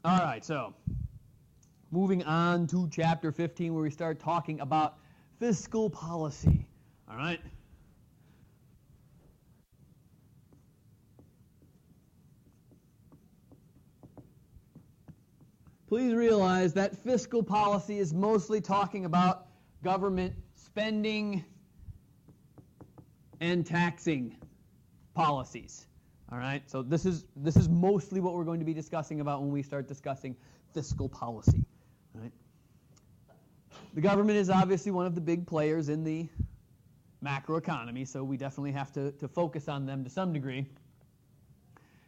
All right, so moving on to chapter 15, where we start talking about fiscal policy. All right. Please realize that fiscal policy is mostly talking about government spending and taxing policies. All right, so this is mostly what we're going to be discussing about when we start discussing fiscal policy. All right. The government is obviously one of the big players in the macroeconomy, so we definitely have to focus on them to some degree.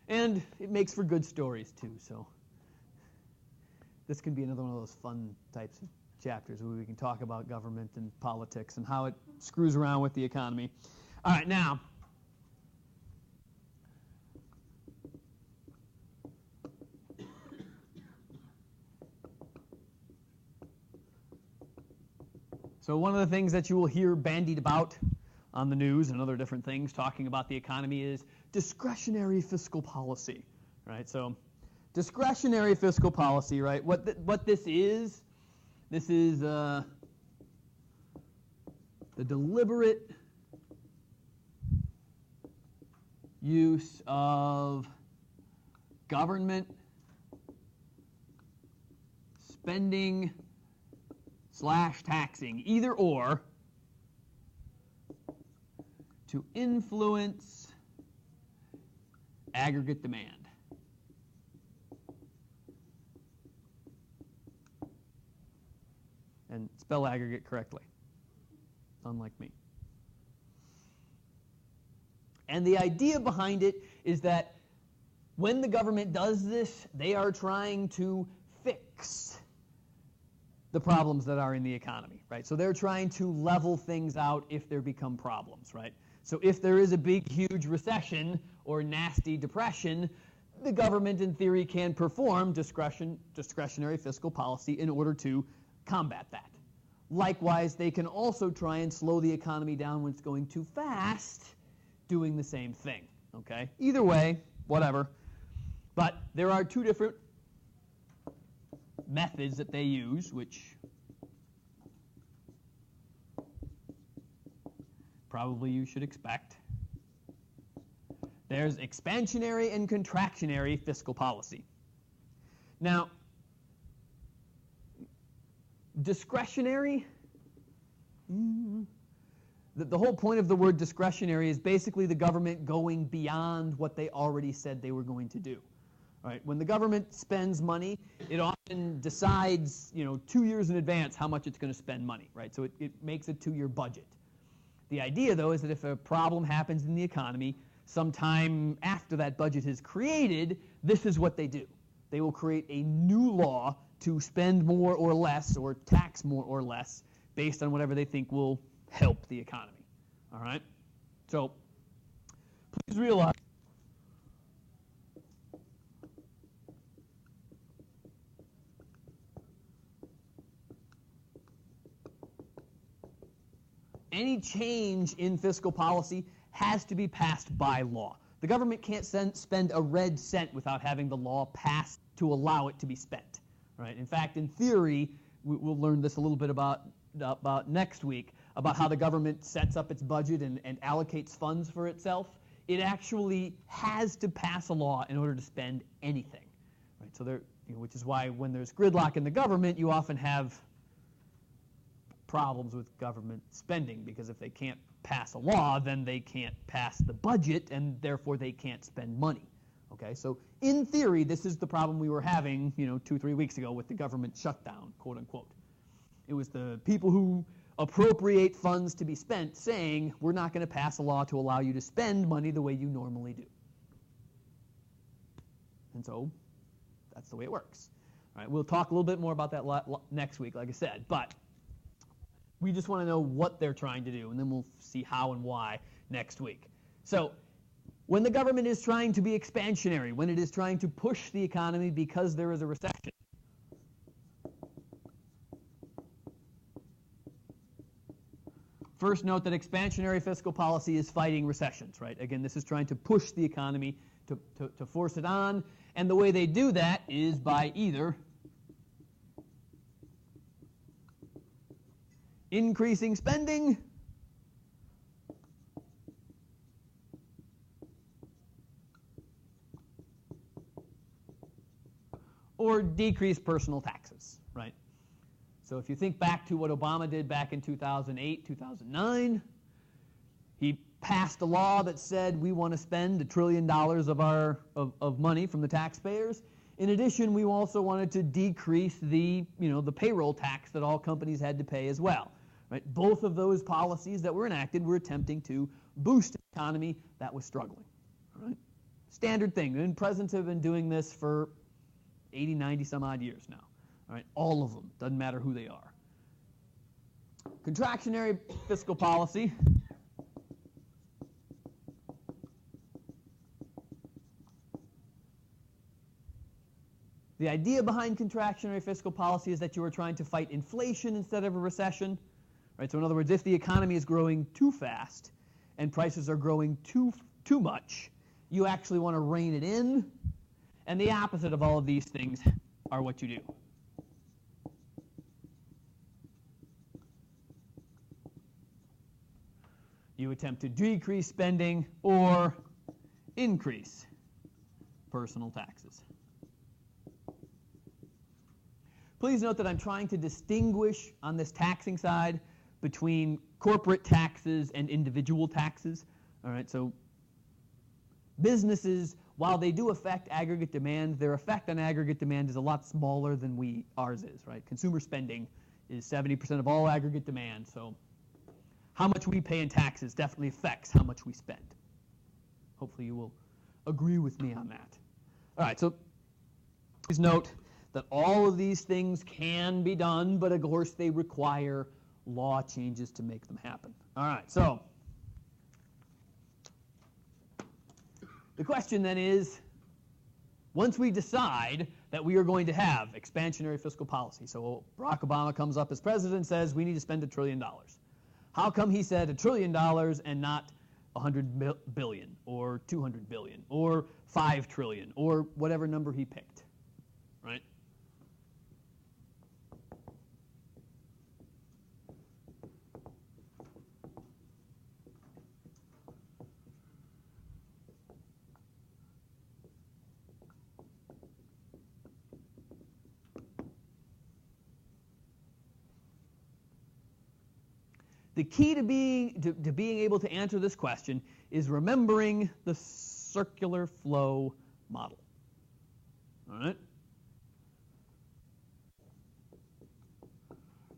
And it makes for good stories too, so this can be another one of those fun types of chapters where we can talk about government and politics and how it screws around with the economy. All right, now, so one of the things that you will hear bandied about on the news and other different things talking about the economy is discretionary fiscal policy, right? So discretionary fiscal policy, right? What this is the deliberate use of government spending / taxing, either or, to influence aggregate demand. And spell aggregate correctly, unlike me. And the idea behind it is that when the government does this, they are trying to fix the problems that are in the economy, right? So they're trying to level things out if there become problems, right? So if there is a big, huge recession or nasty depression, the government, in theory, can perform discretionary fiscal policy in order to combat that. Likewise, they can also try and slow the economy down when it's going too fast, doing the same thing, okay? Either way, whatever. But there are two different methods that they use, which probably you should expect. There's expansionary and contractionary fiscal policy. Now, discretionary, the whole point of the word discretionary is basically the government going beyond what they already said they were going to do. Right? When the government spends money, it often decides, 2 years in advance how much it's going to spend money, right? So it makes a 2-year budget. The idea, though, is that if a problem happens in the economy, sometime after that budget is created, this is what they do. They will create a new law to spend more or less or tax more or less based on whatever they think will help the economy. All right? So please realize any change in fiscal policy has to be passed by law. The government can't spend a red cent without having the law passed to allow it to be spent. Right? In fact, in theory, we'll learn this a little bit about next week, about how the government sets up its budget and allocates funds for itself. It actually has to pass a law in order to spend anything. Right? So which is why when there's gridlock in the government, you often have problems with government spending, because if they can't pass a law, then they can't pass the budget, and therefore they can't spend money. Okay, so in theory, this is the problem we were having, 2-3 weeks ago with the government shutdown, quote unquote. It was the people who appropriate funds to be spent saying, we're not going to pass a law to allow you to spend money the way you normally do. And so that's the way it works. All right, we'll talk a little bit more about that next week, like I said, but we just want to know what they're trying to do, and then we'll see how and why next week. So when the government is trying to be expansionary, when it is trying to push the economy because there is a recession, first note that expansionary fiscal policy is fighting recessions, right? Again, this is trying to push the economy to force it on, And the way they do that is by either increasing spending or decrease personal taxes, right? So if you think back to what Obama did back in 2008, 2009, he passed a law that said we want to spend $1 trillion of money from the taxpayers. In addition, we also wanted to decrease the payroll tax that all companies had to pay as well. Right? Both of those policies that were enacted were attempting to boost the economy that was struggling. Right? Standard thing. And presidents have been doing this for 80, 90 some odd years now. All right? All of them. Doesn't matter who they are. Contractionary fiscal policy. The idea behind contractionary fiscal policy is that you are trying to fight inflation instead of a recession. Right? So in other words, if the economy is growing too fast and prices are growing too much, you actually want to rein it in. And the opposite of all of these things are what you do. You attempt to decrease spending or increase personal taxes. Please note that I'm trying to distinguish on this taxing side between corporate taxes and individual taxes. All right, so businesses, while they do affect aggregate demand, their effect on aggregate demand is a lot smaller than ours is, right? Consumer spending is 70% of all aggregate demand, so how much we pay in taxes definitely affects how much we spend. Hopefully you will agree with me on that. All right, so please note that all of these things can be done, but of course they require law changes to make them happen. All right, so the question then is, once we decide that we are going to have expansionary fiscal policy, so Barack Obama comes up as president and says we need to spend $1 trillion. How come he said $1 trillion and not 100 billion or 200 billion or 5 trillion or whatever number he picked, right? The key to being able to answer this question is remembering the circular flow model. All right?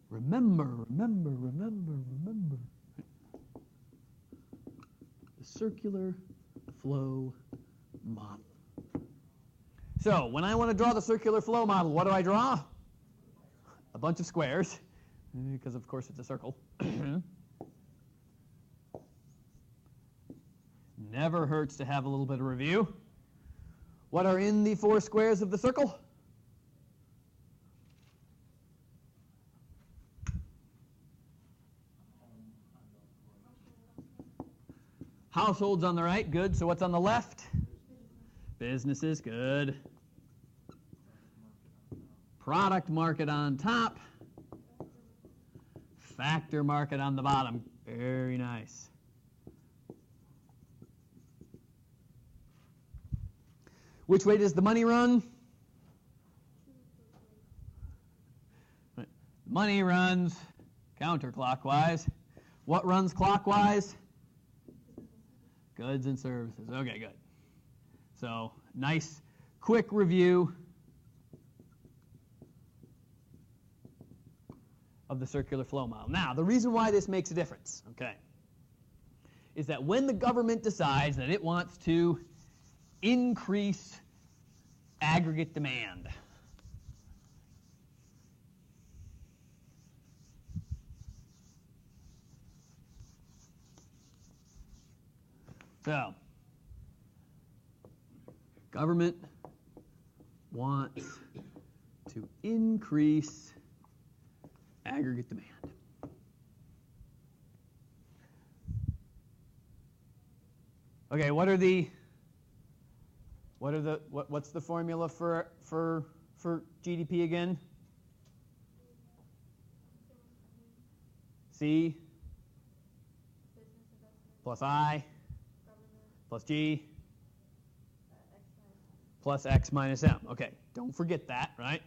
Remember. The circular flow model. So, when I want to draw the circular flow model, what do I draw? A bunch of squares, because of course it's a circle. Never hurts to have a little bit of review. What are in the 4 squares of the circle? Households on the right, good. So what's on the left? Businesses, good. Product market on top. Factor market on the bottom. Very nice. Which way does the money run? Money runs counterclockwise. What runs clockwise? Goods and services. Okay, good. So, nice, quick review of the circular flow model. Now, the reason why this makes a difference, okay, is that when the government decides that it wants to increase aggregate demand, so government wants to increase aggregate demand. Okay, what are the What's the formula for GDP again? C plus I plus G plus X minus M. Okay, don't forget that, right?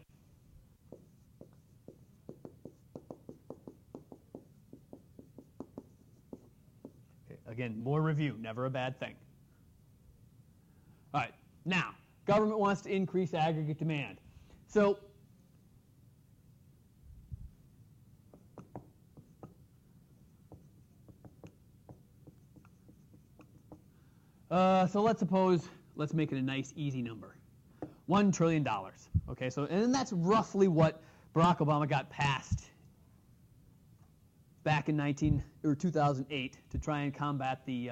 Okay, again, more review, never a bad thing. All right, now, government wants to increase aggregate demand. So let's make it a nice, easy number. $1 trillion. Okay, so and that's roughly what Barack Obama got passed back in 2008 to try and combat the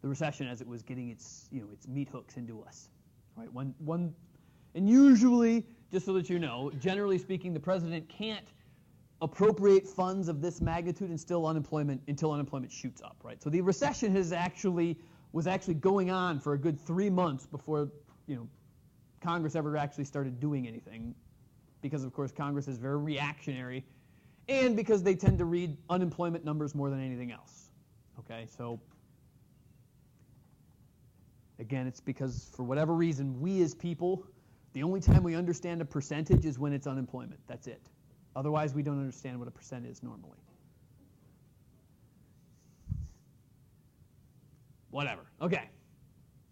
recession as it was getting its meat hooks into us. Right? And usually, just so that you know, generally speaking, the president can't appropriate funds of this magnitude until unemployment shoots up. Right? So the recession was actually going on for a good 3 months before Congress ever actually started doing anything, because of course Congress is very reactionary, and because they tend to read unemployment numbers more than anything else. Okay, so again, it's because for whatever reason, we as people, the only time we understand a percentage is when it's unemployment. That's it. Otherwise, we don't understand what a percent is normally. Whatever. Okay.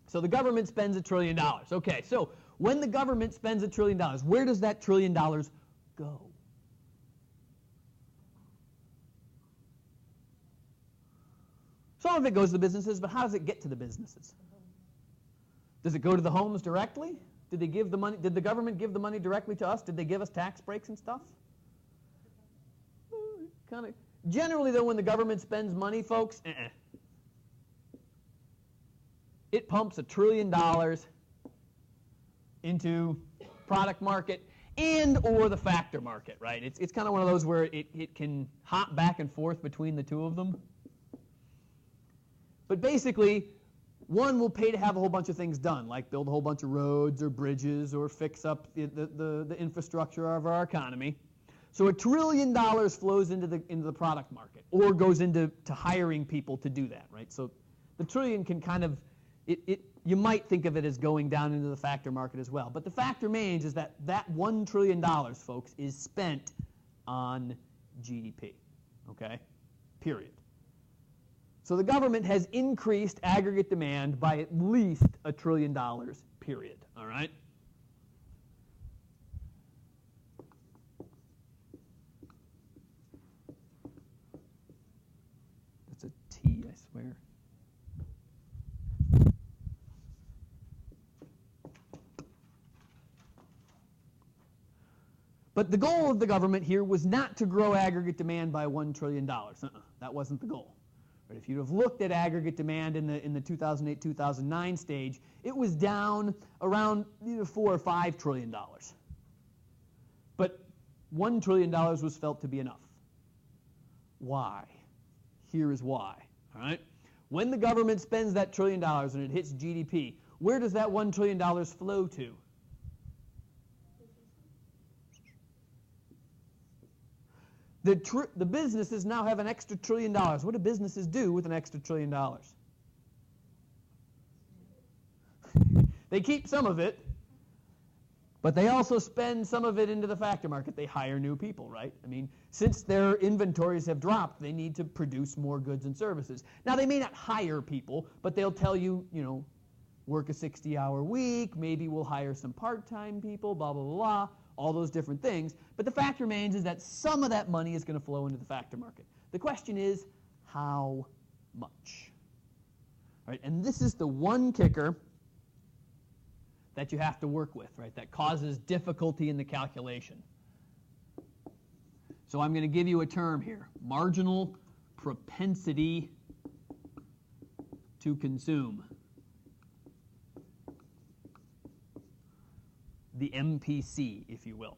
So the government spends $1 trillion. Okay, so when the government spends $1 trillion, where does that $1 trillion go? Some of it goes to the businesses, but how does it get to the businesses? Does it go to the homes directly? Did they give the money? Did the government give the money directly to us? Did they give us tax breaks and stuff? Kind of. Generally, though, when the government spends money, folks, it pumps $1 trillion into product market and or the factor market, right? It's kind of one of those where it can hop back and forth between the two of them. But basically, one will pay to have a whole bunch of things done, like build a whole bunch of roads or bridges or fix up the infrastructure of our economy. So $1 trillion flows into the product market or goes into hiring people to do that, right? So the trillion can kind of, you might think of it as going down into the factor market as well. But the fact remains is that $1 trillion, folks, is spent on GDP, okay? Period. So the government has increased aggregate demand by at least $1 trillion, period, all right? That's a T, I swear. But the goal of the government here was not to grow aggregate demand by $1 trillion. That wasn't the goal. But if you'd have looked at aggregate demand in the 2008-2009 stage, it was down around either $4 or $5 trillion. But $1 trillion was felt to be enough. Why? Here is why. All right? When the government spends that $1 trillion and it hits GDP, where does that $1 trillion flow to? The businesses now have an extra $1 trillion. What do businesses do with an extra $1 trillion? They keep some of it, but they also spend some of it into the factor market. They hire new people, right? I mean, since their inventories have dropped, they need to produce more goods and services. Now, they may not hire people, but they'll tell you, work a 60-hour week, maybe we'll hire some part-time people, blah, blah, blah, blah. All those different things. But the fact remains is that some of that money is going to flow into the factor market. The question is, how much? All right, and this is the one kicker that you have to work with, right, that causes difficulty in the calculation. So I'm going to give you a term here, marginal propensity to consume. The MPC, if you will.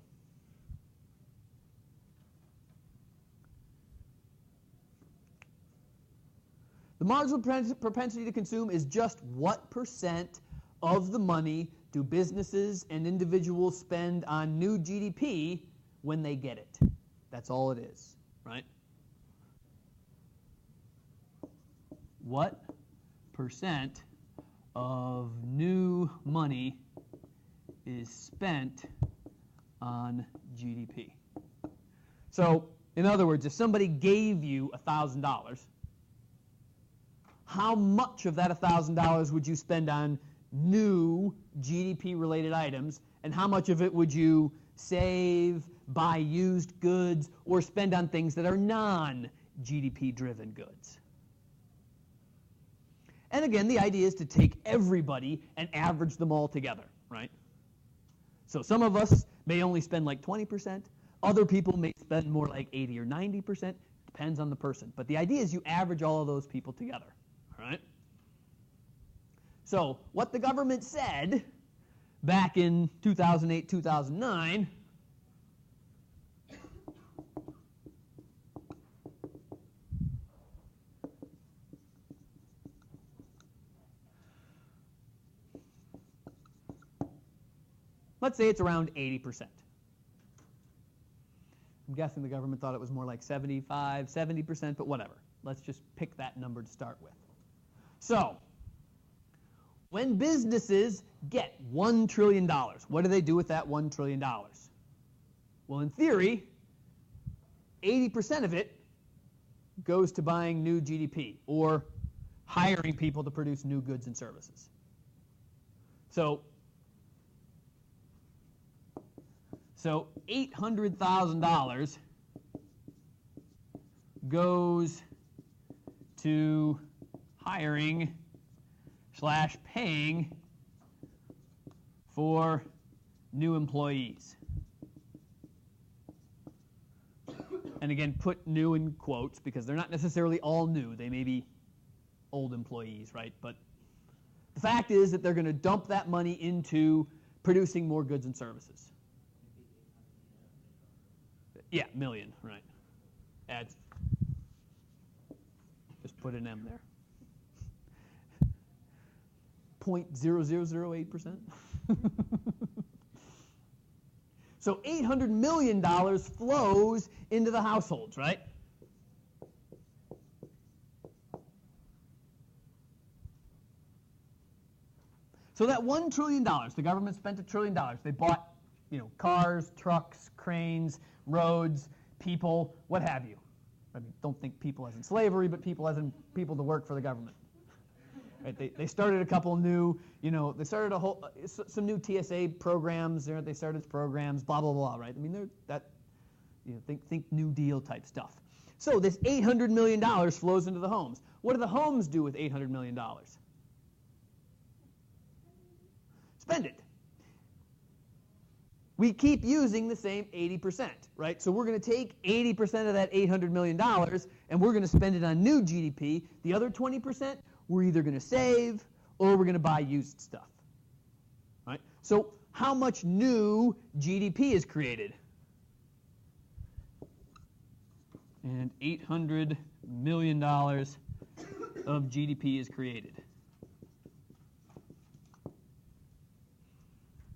The marginal propensity to consume is just what percent of the money do businesses and individuals spend on new GDP when they get it? That's all it is, right? What percent of new money is spent on GDP? So, in other words, if somebody gave you $1,000, how much of that $1,000 would you spend on new GDP-related items, and how much of it would you save, buy used goods, or spend on things that are non-GDP-driven goods? And again, the idea is to take everybody and average them all together, right? So some of us may only spend like 20%. Other people may spend more like 80 or 90%. Depends on the person. But the idea is you average all of those people together, all right? So what the government said back in 2008, 2009 let's say it's around 80%. I'm guessing the government thought it was more like 75, 70%, but whatever. Let's just pick that number to start with. So, when businesses get $1 trillion, what do they do with that $1 trillion? Well, in theory, 80% of it goes to buying new GDP or hiring people to produce new goods and services. So $800,000 goes to hiring / paying for new employees. And again, put new in quotes because they're not necessarily all new. They may be old employees, right? But the fact is that they're going to dump that money into producing more goods and services. Yeah, million, right. Add. Just put an M there. 0.0008%. So $800 million flows into the households, right? So that $1 trillion, the government spent $1 trillion. They bought, cars, trucks, cranes, roads, people, what have you. I mean, don't think people as in slavery, but people as in people to work for the government. Right? They started a couple new, they started some new TSA programs. They started programs, blah blah blah. Right? I mean, think New Deal type stuff. So this $800 million flows into the homes. What do the homes do with $800 million? Spend it. We keep using the same 80%, right? So we're going to take 80% of that $800 million and we're going to spend it on new GDP. The other 20%, we're either going to save or we're going to buy used stuff, right? So how much new GDP is created? And $800 million of GDP is created.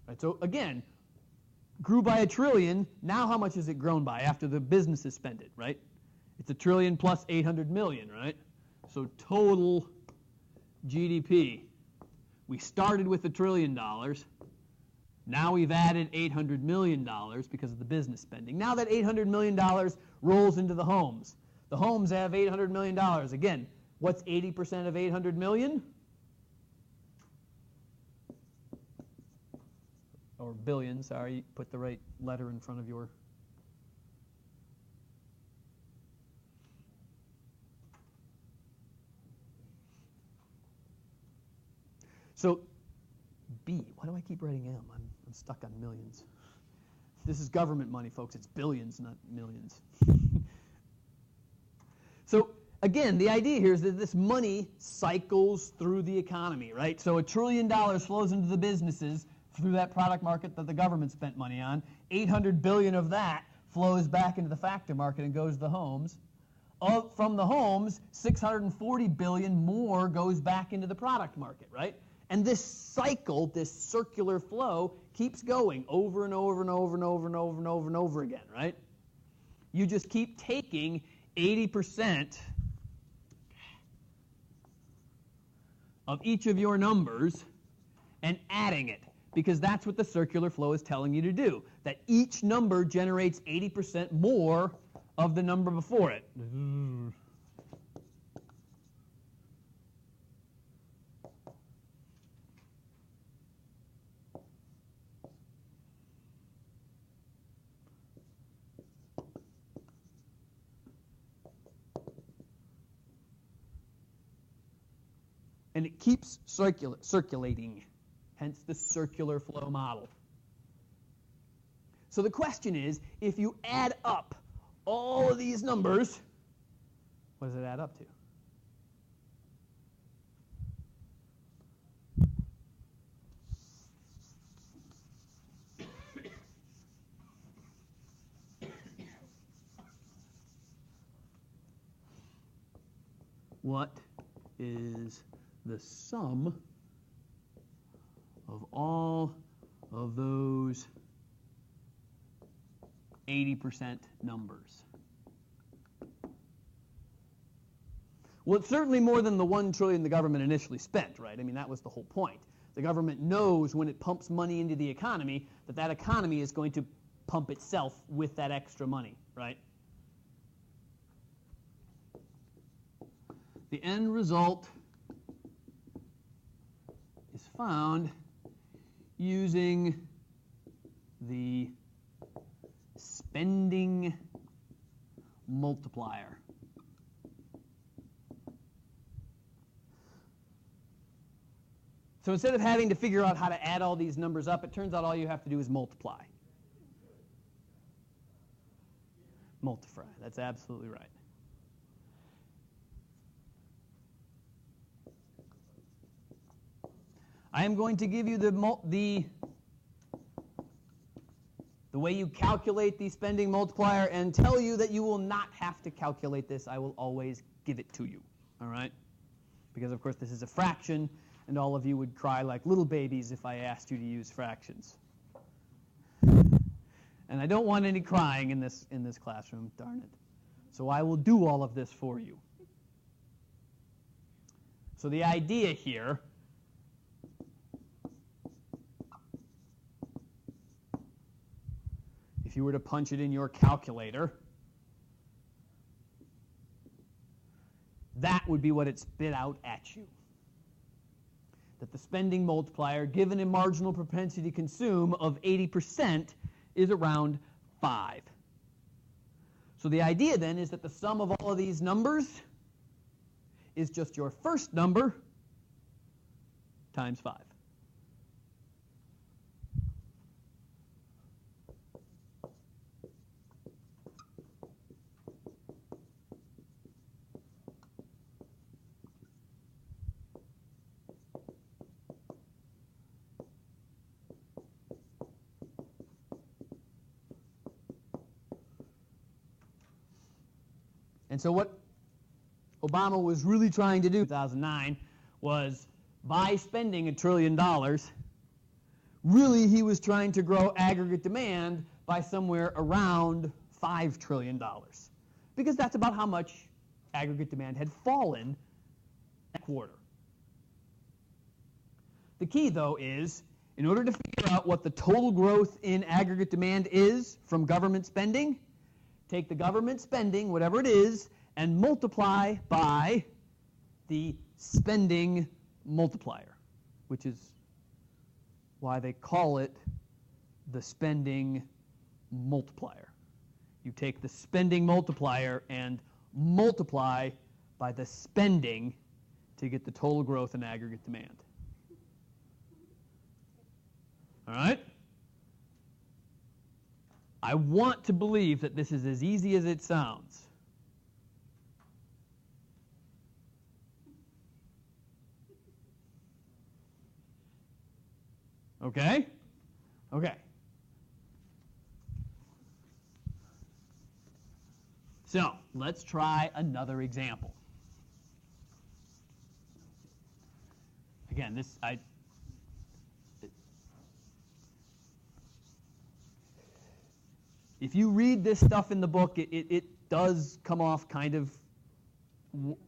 Right, so again, grew by $1 trillion. Now how much has it grown by after the businesses spend it, right? It's $1 trillion plus 800 million, right? So total GDP. We started with $1 trillion. Now we've added $800 million because of the business spending. Now that $800 million rolls into the homes. The homes have $800 million. Again, what's 80% of 800 million? Or billion, sorry, put the right letter in front of your. So B, why do I keep writing M? I'm stuck on millions. This is government money, folks. It's billions, not millions. So again, the idea here is that this money cycles through the economy, right? So $1 trillion flows into the businesses through that product market that the government spent money on. 800 billion of that flows back into the factor market and goes to the homes. From the homes, 640 billion more goes back into the product market, right? And this cycle, this circular flow, keeps going over and over and over and over and over and over and over again, right? You just keep taking 80% of each of your numbers and adding it, because that's what the circular flow is telling you to do, that each number generates 80% more of the number before it. And it keeps circulating, hence the circular flow model. So the question is, if you add up all of these numbers, what does it add up to? What is the sum of all of those 80% numbers? Well, it's certainly more than the $1 trillion the government initially spent, right? I mean, that was the whole point. The government knows when it pumps money into the economy that that economy is going to pump itself with that extra money, right? The end result is found using the spending multiplier. So instead of having to figure out how to add all these numbers up, it turns out all you have to do is multiply. Multiply, that's absolutely right. I am going to give you the way you calculate the spending multiplier and tell you that you will not have to calculate this. I will always give it to you, all right? Because, of course, this is a fraction, and all of you would cry like little babies if I asked you to use fractions. And I don't want any crying in this classroom, darn it. So I will do all of this for you. So the idea here if you were to punch it in your calculator, that would be what it spit out at you. That the spending multiplier, given a marginal propensity to consume of 80%, is around 5. So the idea then is that the sum of all of these numbers is just your first number times 5. And so what Obama was really trying to do in 2009 was, by spending $1 trillion, really he was trying to grow aggregate demand by somewhere around $5 trillion. Because that's about how much aggregate demand had fallen that quarter. The key, though, is in order to figure out what the total growth in aggregate demand is from government spending, take the government spending, whatever it is, and multiply by the spending multiplier, which is why they call it the spending multiplier. You take the spending multiplier and multiply by the spending to get the total growth in aggregate demand. All right? I want to believe that this is as easy as it sounds. Okay? Okay. So, let's try another example. Again, if you read this stuff in the book, it does come off kind of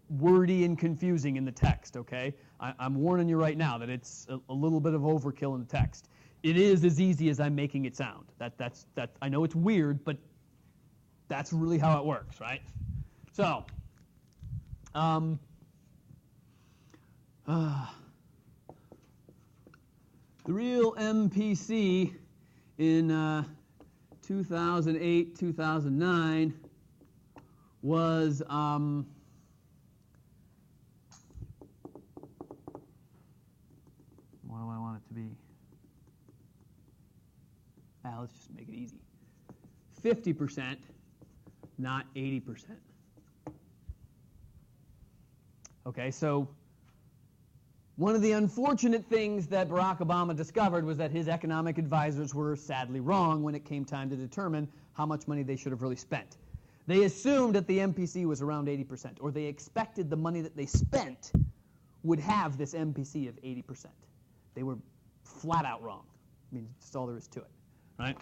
wordy and confusing in the text, okay? I'm warning you right now that it's a little bit of overkill in the text. It is as easy as I'm making it sound. That's I know it's weird, but that's really how it works, right? So, the real MPC in 2008, 2009 was what do I want it to be? Let's just make it easy. 50%, not 80%. Okay, so one of the unfortunate things that Barack Obama discovered was that his economic advisors were sadly wrong when it came time to determine how much money they should have really spent. They assumed that the MPC was around 80%, or they expected the money that they spent would have this MPC of 80%. They were flat out wrong. I mean, that's all there is to it, right?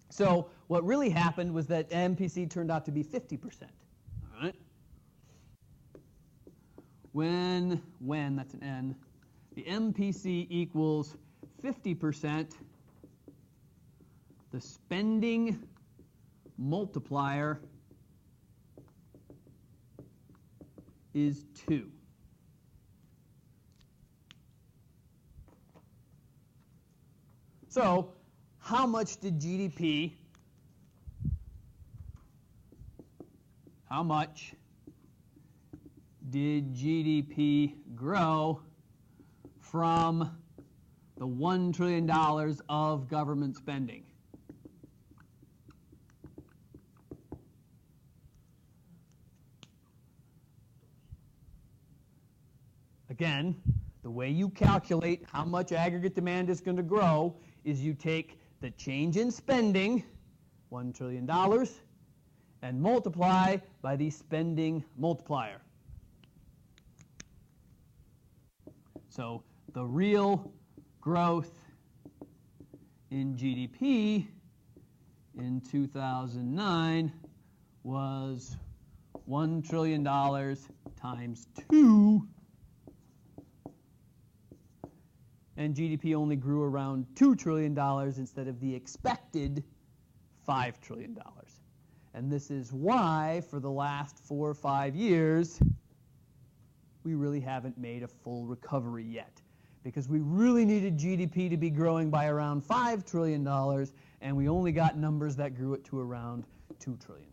So what really happened was that MPC turned out to be 50%, all right? When, that's an N, the MPC equals 50%, the spending multiplier is 2. So, how much did GDP, grow from the $1 trillion of government spending? Again, the way you calculate how much aggregate demand is going to grow is you take the change in spending, $1 trillion, and multiply by the spending multiplier. So the real growth in GDP in 2009 was $1 trillion times 2, and GDP only grew around $2 trillion instead of the expected $5 trillion. And this is why, for the last 4 or 5 years, we really haven't made a full recovery yet. Because we really needed GDP to be growing by around $5 trillion, and we only got numbers that grew it to around $2 trillion.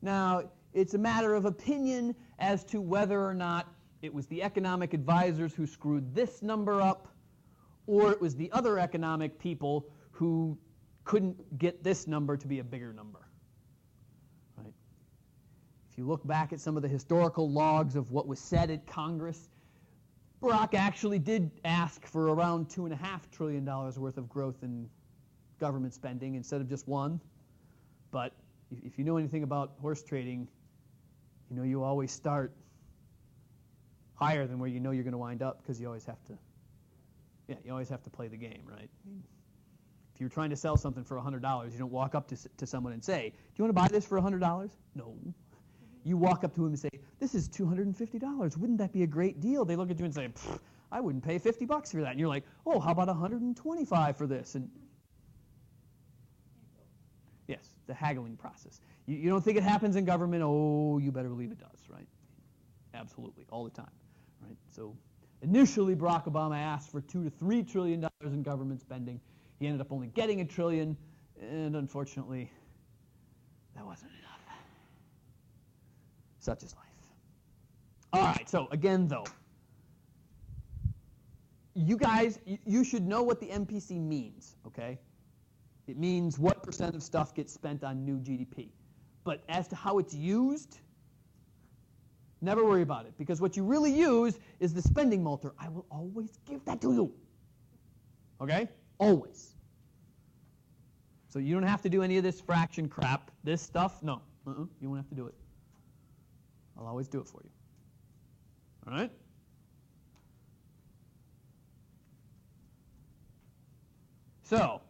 Now, it's a matter of opinion as to whether or not it was the economic advisors who screwed this number up, or it was the other economic people who couldn't get this number to be a bigger number. Right? If you look back at some of the historical logs of what was said at Congress, Barack actually did ask for around $2.5 trillion worth of growth in government spending instead of just $1. But if you know anything about horse trading, you know you always start higher than where you know you're going to wind up, because you always have to play the game, right? If you're trying to sell something for $100, you don't walk up to someone and say, "Do you want to buy this for $100?" No. You walk up to him and say, "This is $250. Wouldn't that be a great deal?" They look at you and say, "I wouldn't pay $50 for that." And you're like, "Oh, how about $125 for this?" And yes, the haggling process. You don't think it happens in government? Oh, you better believe it does, right? Absolutely, all the time, right? So initially, Barack Obama asked for $2 to $3 trillion in government spending. He ended up only getting $1 trillion, and unfortunately, that wasn't enough. Such is life. All right, so again, though, you guys, you should know what the MPC means, okay? It means what percent of stuff gets spent on new GDP. But as to how it's used, never worry about it, because what you really use is the spending multiplier. I will always give that to you, okay? Always. So you don't have to do any of this fraction crap. This stuff, no. You won't have to do it. I'll always do it for you. All right? So,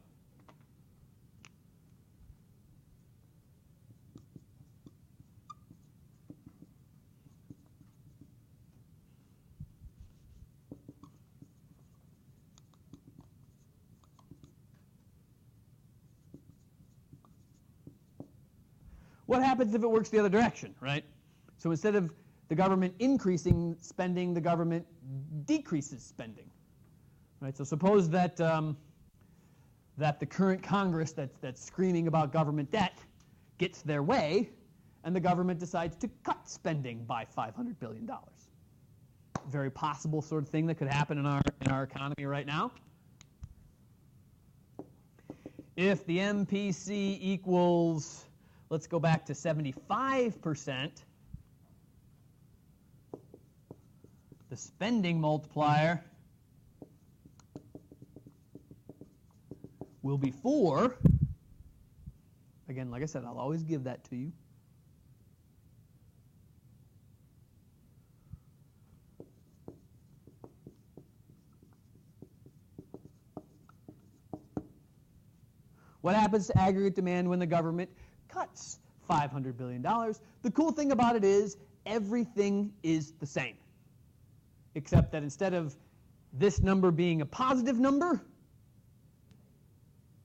What happens if it works the other direction, right? So instead of the government increasing spending, the government decreases spending, right? So suppose that that the current Congress that's screaming about government debt gets their way, and the government decides to cut spending by $500 billion. Very possible sort of thing that could happen in our economy right now. If the MPC equals, let's go back to 75%, the spending multiplier will be 4. Again, like I said, I'll always give that to you. What happens to aggregate demand when the government cuts $500 billion? The cool thing about it is everything is the same, except that instead of this number being a positive number,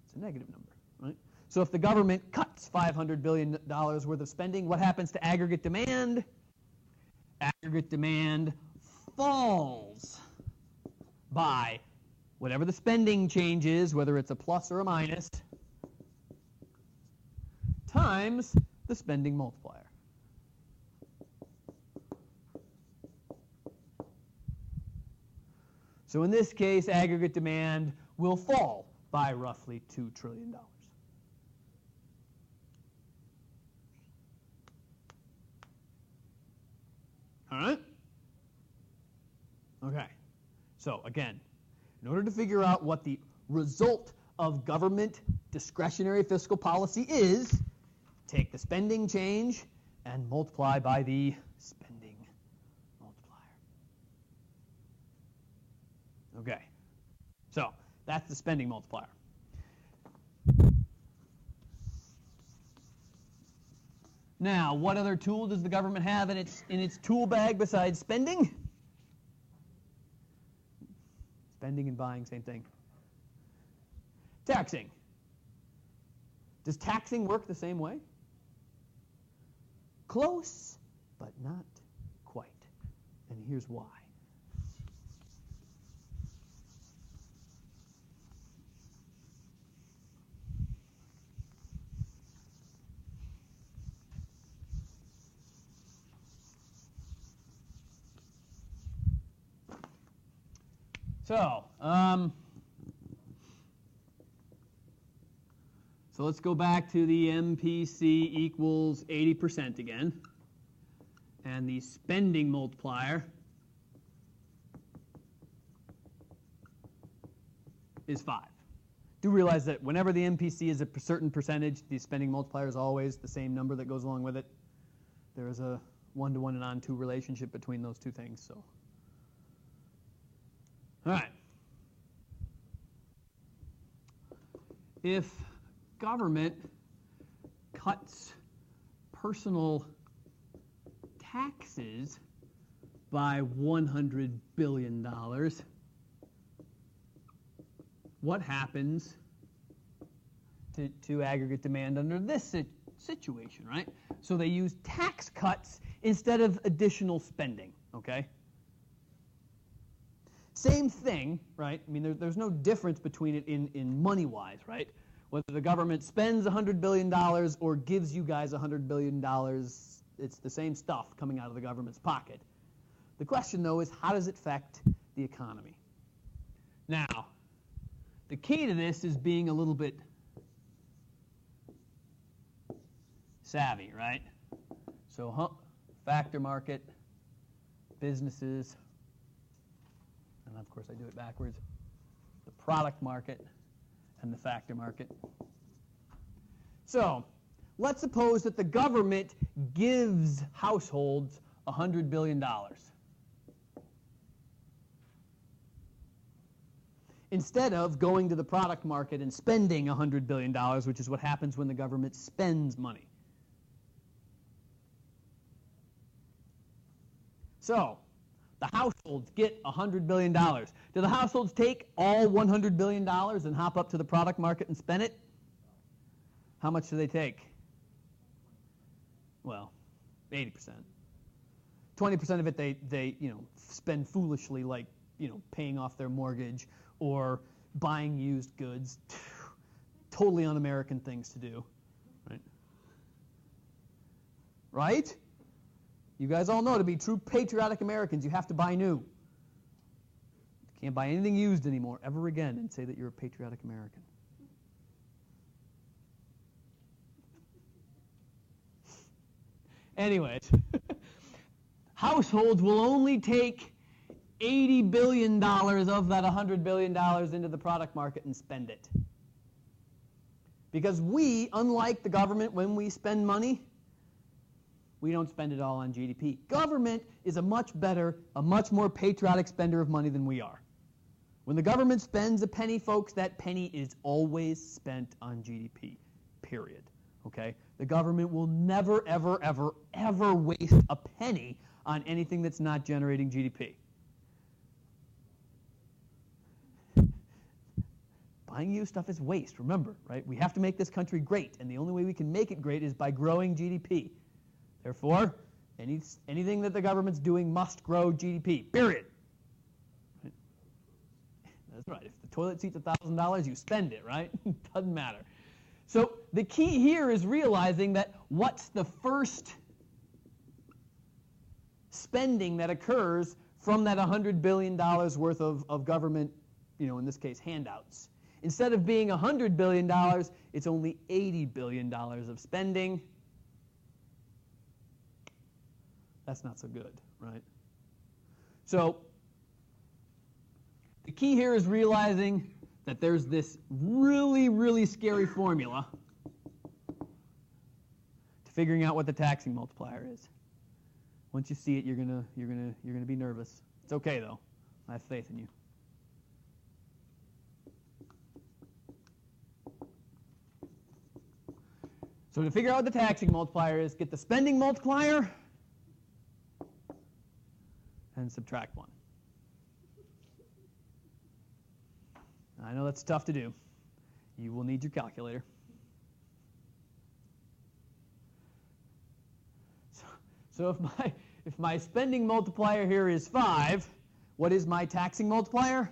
it's a negative number, right? So if the government cuts $500 billion worth of spending, what happens to aggregate demand? Aggregate demand falls by whatever the spending change is, whether it's a plus or a minus, times the spending multiplier. So in this case, aggregate demand will fall by roughly $2 trillion. All right? Okay. So again, in order to figure out what the result of government discretionary fiscal policy is, take the spending change and multiply by the spending multiplier. Okay, so that's the spending multiplier. Now, what other tool does the government have in its tool bag besides spending? Spending and buying, same thing. Taxing. Does taxing work the same way? Close, but not quite. And here's why. So let's go back to the MPC equals 80% again. And the spending multiplier is 5. Do realize that whenever the MPC is a certain percentage, the spending multiplier is always the same number that goes along with it. There is a 1-to-1 and on-to relationship between those two things. So, all right. If government cuts personal taxes by $100 billion, what happens to aggregate demand under this situation, right? So they use tax cuts instead of additional spending, okay? Same thing, right? I mean, there's no difference between it in money-wise, right? Whether the government spends $100 billion or gives you guys $100 billion, it's the same stuff coming out of the government's pocket. The question, though, is how does it affect the economy? Now, the key to this is being a little bit savvy, right? So factor market, businesses, and of course I do it backwards, the product market and the factor market. So let's suppose that the government gives households $100 billion. Instead of going to the product market and spending $100 billion, which is what happens when the government spends money. So the households get $100 billion. Do the households take all $100 billion and hop up to the product market and spend it? How much do they take? well, 80%. 20% of it they spend foolishly, like paying off their mortgage or buying used goods. Totally un-American things to do, right? Right? You guys all know to be true patriotic Americans, you have to buy new. You can't buy anything used anymore ever again and say that you're a patriotic American. Anyways, households will only take $80 billion of that $100 billion into the product market and spend it. Because we, unlike the government, when we spend money, we don't spend it all on GDP. Government is a much better, a much more patriotic spender of money than we are. When the government spends a penny, folks, that penny is always spent on GDP, period. Okay? The government will never, ever, ever, ever waste a penny on anything that's not generating GDP. Buying used stuff is waste, remember, right? We have to make this country great, and the only way we can make it great is by growing GDP. Therefore, anything that the government's doing must grow GDP, period. Right? That's right. If the toilet seat's $1,000, you spend it, right? Doesn't matter. So the key here is realizing that what's the first spending that occurs from that $100 billion worth of government, in this case, handouts. Instead of being $100 billion, it's only $80 billion of spending. That's not so good, right? So the key here is realizing that there's this really, really scary formula to figuring out what the taxing multiplier is. Once you see it, you're gonna be nervous. It's okay though. I have faith in you. So to figure out what the taxing multiplier is, get the spending multiplier and subtract 1. I know that's tough to do. You will need your calculator. So if my spending multiplier here is 5, what is my taxing multiplier?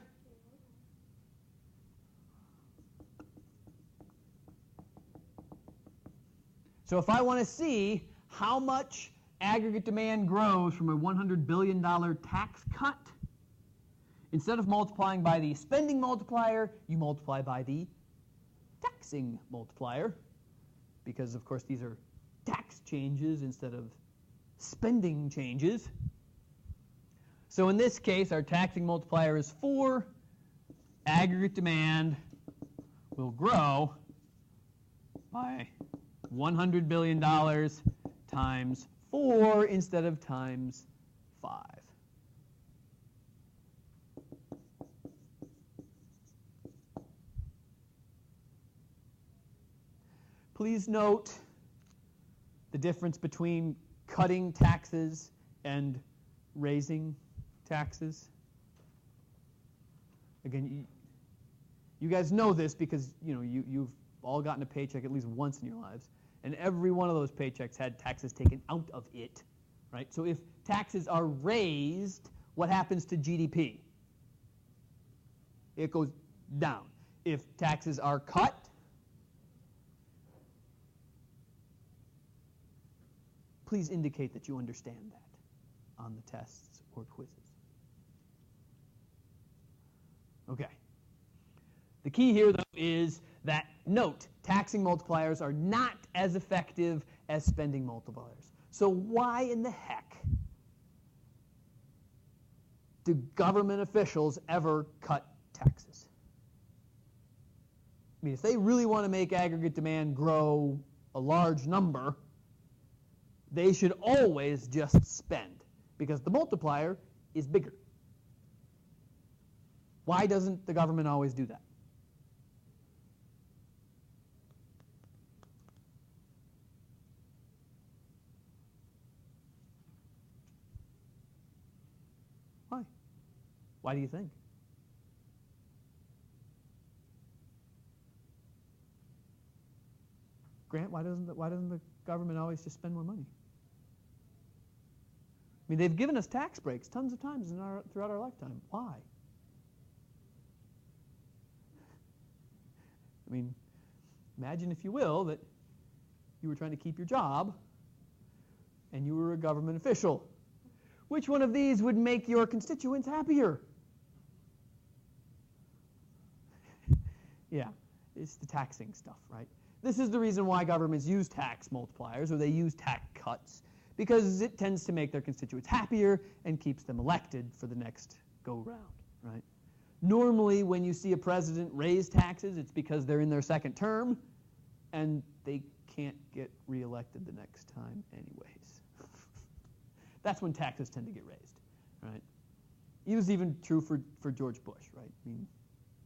So if I want to see how much aggregate demand grows from a $100 billion tax cut, instead of multiplying by the spending multiplier, you multiply by the taxing multiplier, because of course these are tax changes instead of spending changes. So in this case, our taxing multiplier is 4. Aggregate demand will grow by $100 billion times 4 instead of times 5. Please note the difference between cutting taxes and raising taxes. Again, you guys know this because you've all gotten a paycheck at least once in your lives, and every one of those paychecks had taxes taken out of it, right? So if taxes are raised, what happens to GDP? It goes down. If taxes are cut, please indicate that you understand that on the tests or quizzes. Okay. The key here, though, is that, note, taxing multipliers are not as effective as spending multipliers. So why in the heck do government officials ever cut taxes? I mean, if they really want to make aggregate demand grow a large number, they should always just spend, because the multiplier is bigger. Why doesn't the government always do that? Why? Why do you think? Grant, why doesn't the government always just spend more money? mean, they've given us tax breaks tons of times throughout our lifetime. Why? I mean, imagine, if you will, that you were trying to keep your job and you were a government official. Which one of these would make your constituents happier? Yeah, it's the taxing stuff, right? This is the reason why governments use tax multipliers, or they use tax cuts, because it tends to make their constituents happier and keeps them elected for the next go-round, right? Normally, when you see a president raise taxes, it's because they're in their second term, and they can't get reelected the next time anyways. That's when taxes tend to get raised, right? It was even true for George Bush, right? I mean,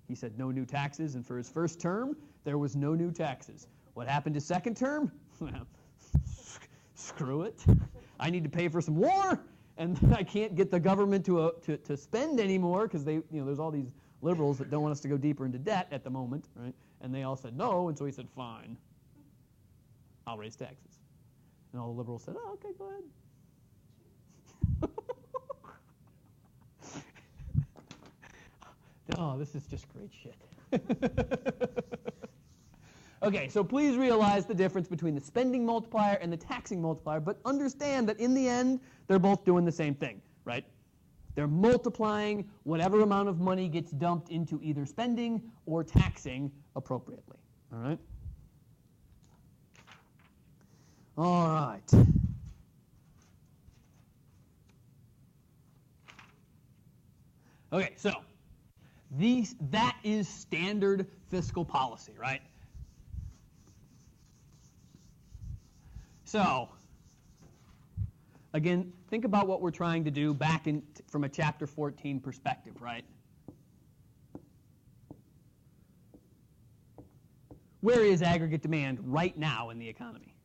he said no new taxes, and for his first term, there was no new taxes. What happened his second term? Well, screw it. I need to pay for some war, and I can't get the government to spend anymore because there's all these liberals that don't want us to go deeper into debt at the moment, right? And they all said no, and so he said, fine, I'll raise taxes. And all the liberals said, oh, okay, go ahead. Oh, this is just great shit. Okay, so please realize the difference between the spending multiplier and the taxing multiplier, but understand that in the end, they're both doing the same thing, right? They're multiplying whatever amount of money gets dumped into either spending or taxing appropriately, all right? All right. Okay, so that is standard fiscal policy, right? So, again, think about what we're trying to do back from a Chapter 14 perspective, right? Where is aggregate demand right now in the economy?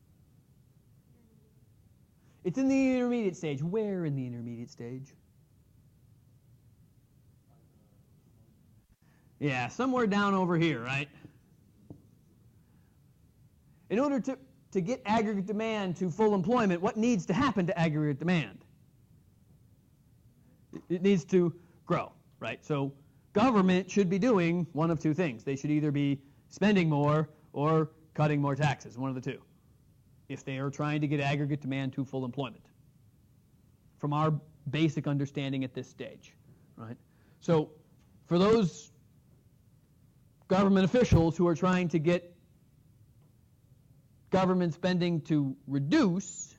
It's in the intermediate stage. Where in the intermediate stage? Yeah, somewhere down over here, right? In order to get aggregate demand to full employment, what needs to happen to aggregate demand? It needs to grow, right? So government should be doing one of two things. They should either be spending more or cutting more taxes, one of the two, if they are trying to get aggregate demand to full employment, from our basic understanding at this stage, right? So for those government officials who are trying to get government spending to reduce,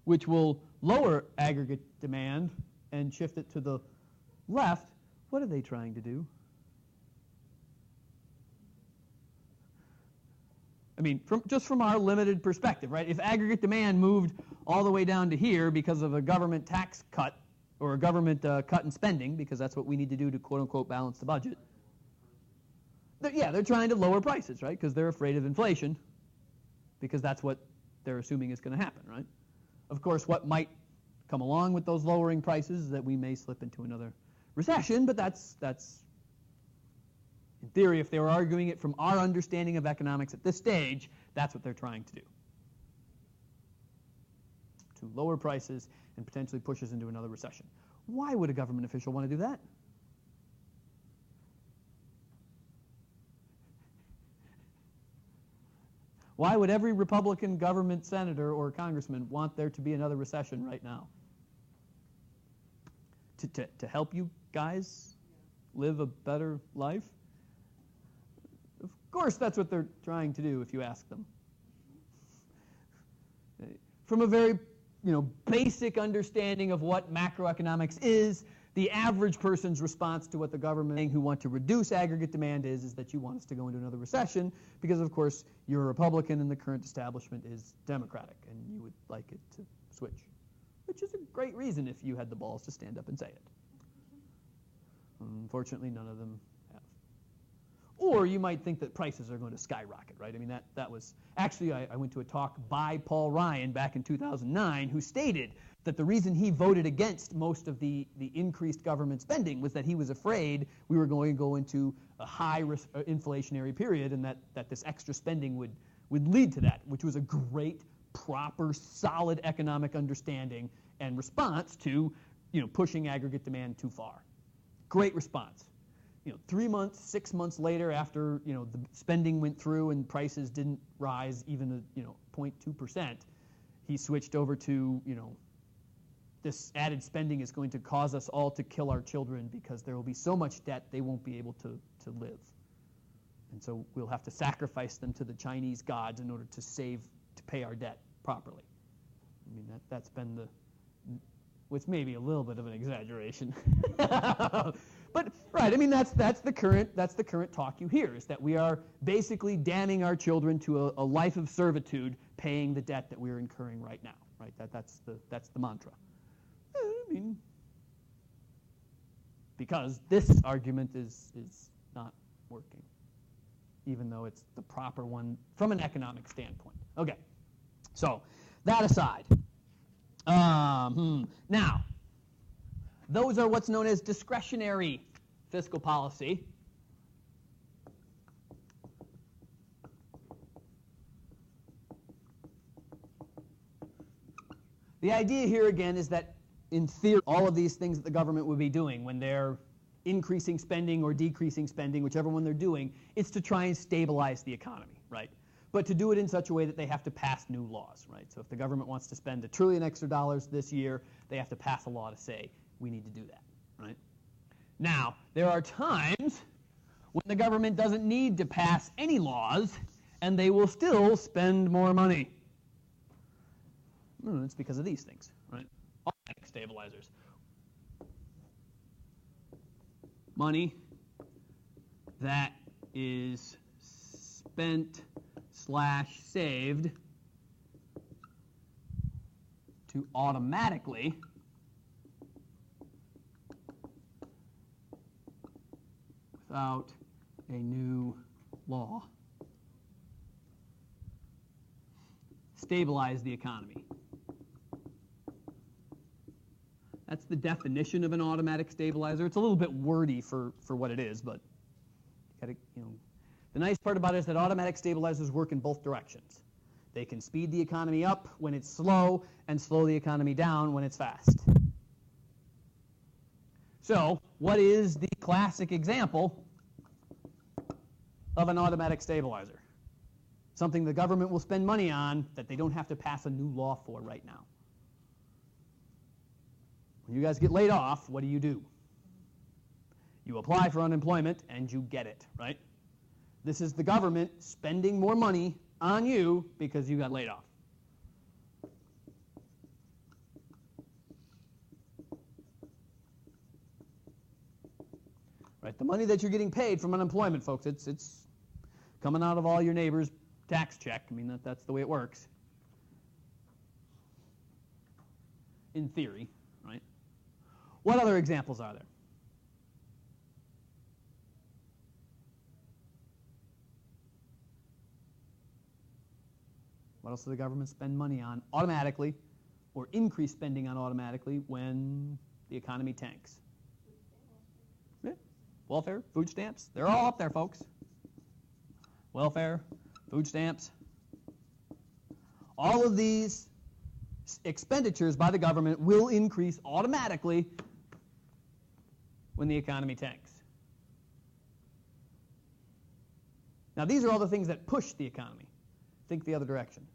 which will lower aggregate demand and shift it to the left, what are they trying to do? I mean, just from our limited perspective, right? If aggregate demand moved all the way down to here because of a government tax cut or a government cut in spending, because that's what we need to do to quote-unquote balance the budget, they're trying to lower prices, right? Because they're afraid of inflation, because that's what they're assuming is going to happen, right? Of course, what might come along with those lowering prices is that we may slip into another recession, but that's in theory, if they were arguing it from our understanding of economics at this stage, that's what they're trying to do. To lower prices and potentially push us into another recession. Why would a government official want to do that? Why would every Republican government senator or congressman want there to be another recession right now? To help you guys live a better life? Of course that's what they're trying to do if you ask them. From a very basic understanding of what macroeconomics is, the average person's response to what the government who want to reduce aggregate demand is that you want us to go into another recession because, of course, you're a Republican and the current establishment is Democratic and you would like it to switch, which is a great reason if you had the balls to stand up and say it. Unfortunately, none of them have. Or you might think that prices are going to skyrocket, right? I mean, that was actually, I went to a talk by Paul Ryan back in 2009 who stated that the reason he voted against most of the increased government spending was that he was afraid we were going to go into a high inflationary period and that this extra spending would lead to that, which was a great proper, solid economic understanding and response to, pushing aggregate demand too far. Great response. 3 months, 6 months later, after the spending went through and prices didn't rise even 0.2%, he switched over to this added spending is going to cause us all to kill our children because there will be so much debt they won't be able to live. And so we'll have to sacrifice them to the Chinese gods in order to pay our debt properly. I mean, that's been which may be a little bit of an exaggeration. But right, I mean that's the current talk you hear, is that we are basically damning our children to a life of servitude, paying the debt that we're incurring right now. Right? That's the mantra. I mean, because this argument is not working, even though it's the proper one from an economic standpoint. Okay, so that aside, now those are what's known as discretionary fiscal policy. The idea here again is that in theory, all of these things that the government would be doing when they're increasing spending or decreasing spending, whichever one they're doing, it's to try and stabilize the economy, right? But to do it in such a way that they have to pass new laws, right? So if the government wants to spend $1 trillion extra this year, they have to pass a law to say, we need to do that, right? Now, there are times when the government doesn't need to pass any laws, and they will still spend more money. It's because of these things, right? Automatic stabilizers. Money that is spent/saved to automatically without a new law stabilize the economy. That's the definition of an automatic stabilizer. It's a little bit wordy for what it is, but the nice part about it is that automatic stabilizers work in both directions. They can speed the economy up when it's slow and slow the economy down when it's fast. So, what is the classic example of an automatic stabilizer? Something the government will spend money on that they don't have to pass a new law for right now. When you guys get laid off, what do? You apply for unemployment and you get it, right? This is the government spending more money on you because you got laid off. Right? The money that you're getting paid from unemployment, folks, it's coming out of all your neighbors' tax check. I mean, that's the way it works. In theory, right? What other examples are there? What else does the government spend money on automatically or increase spending on automatically when the economy tanks? Yeah. Welfare, food stamps, they're all up there, folks. Welfare, food stamps. All of these expenditures by the government will increase automatically when the economy tanks. Now, these are all the things that push the economy. Think the other direction.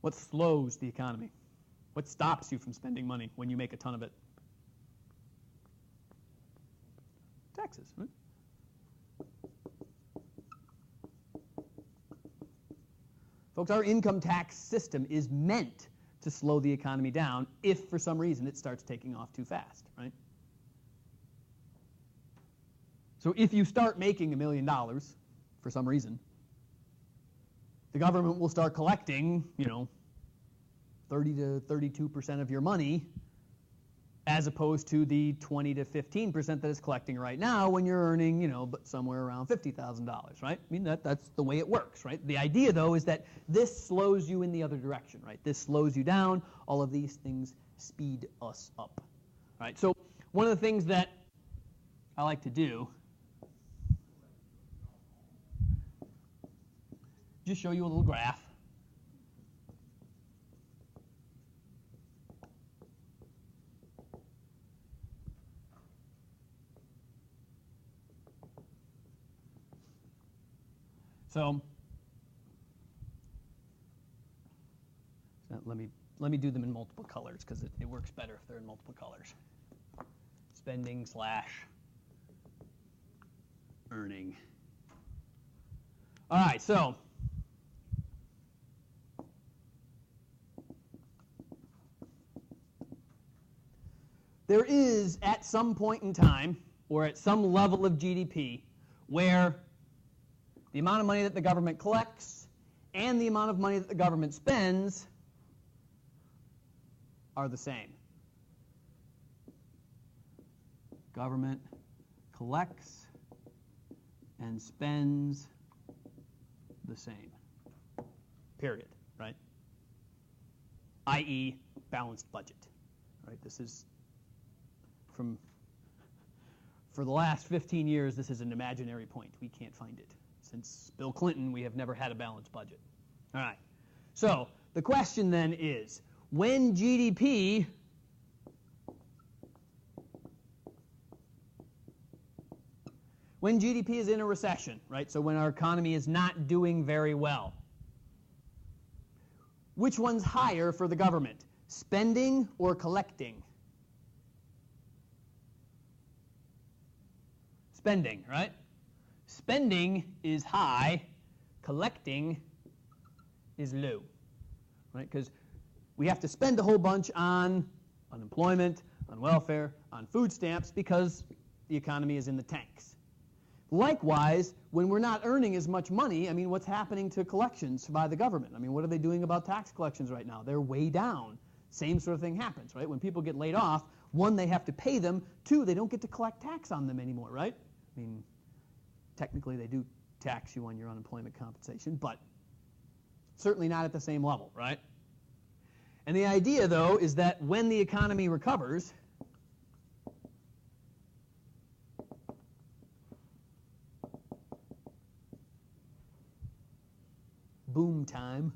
What slows the economy? What stops you from spending money when you make a ton of it? Taxes, right? Folks, our income tax system is meant to slow the economy down if for some reason it starts taking off too fast, right? So if you start making $1 million for some reason, the government will start collecting, 30 to 32% of your money, as opposed to the 20 to 15% that it's collecting right now when you're earning, but somewhere around $50,000, right? I mean, that's the way it works, right? The idea, though, is that this slows you in the other direction, right? This slows you down. All of these things speed us up, right? So one of the things that I like to do just show you a little graph. So let me do them in multiple colors because it works better if they're in multiple colors. Spending / earning. All right, so there is at some point in time or at some level of GDP where the amount of money that the government collects and the amount of money that the government spends are the same. Government collects and spends the same. Period, right? i.e. balanced budget. Right? This is for the last 15 years, this is an imaginary point. We can't find it. Since Bill Clinton, we have never had a balanced budget. All right. So the question then is, when GDP is in a recession, right? So when our economy is not doing very well, which one's higher for the government, spending or collecting? Spending, right? Spending is high, collecting is low, right? Because we have to spend a whole bunch on unemployment, on welfare, on food stamps because the economy is in the tanks. Likewise, when we're not earning as much money, I mean, what's happening to collections by the government? I mean, what are they doing about tax collections right now? They're way down. Same sort of thing happens, right? When people get laid off, one, they have to pay them. Two, they don't get to collect tax on them anymore, right? I mean, technically they do tax you on your unemployment compensation, but certainly not at the same level, right? And the idea, though, is that when the economy recovers, boom time,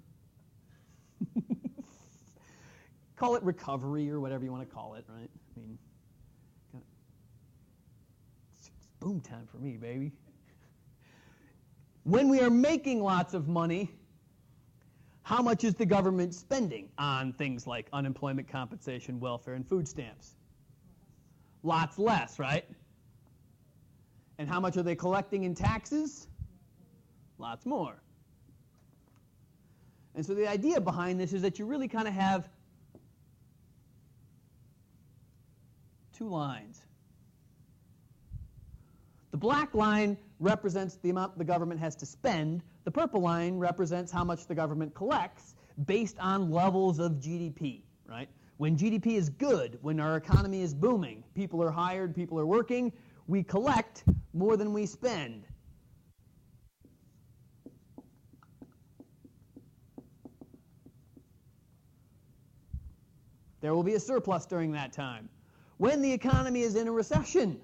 call it recovery or whatever you want to call it, right? I mean, it's boom time for me, baby. When we are making lots of money, how much is the government spending on things like unemployment compensation, welfare, and food stamps? Lots less, right? And how much are they collecting in taxes? Lots more. And so the idea behind this is that you really kind of have two lines. The black line represents the amount the government has to spend. The purple line represents how much the government collects based on levels of GDP, right? When GDP is good, when our economy is booming, people are hired, people are working, we collect more than we spend. There will be a surplus during that time. When the economy is in a recession,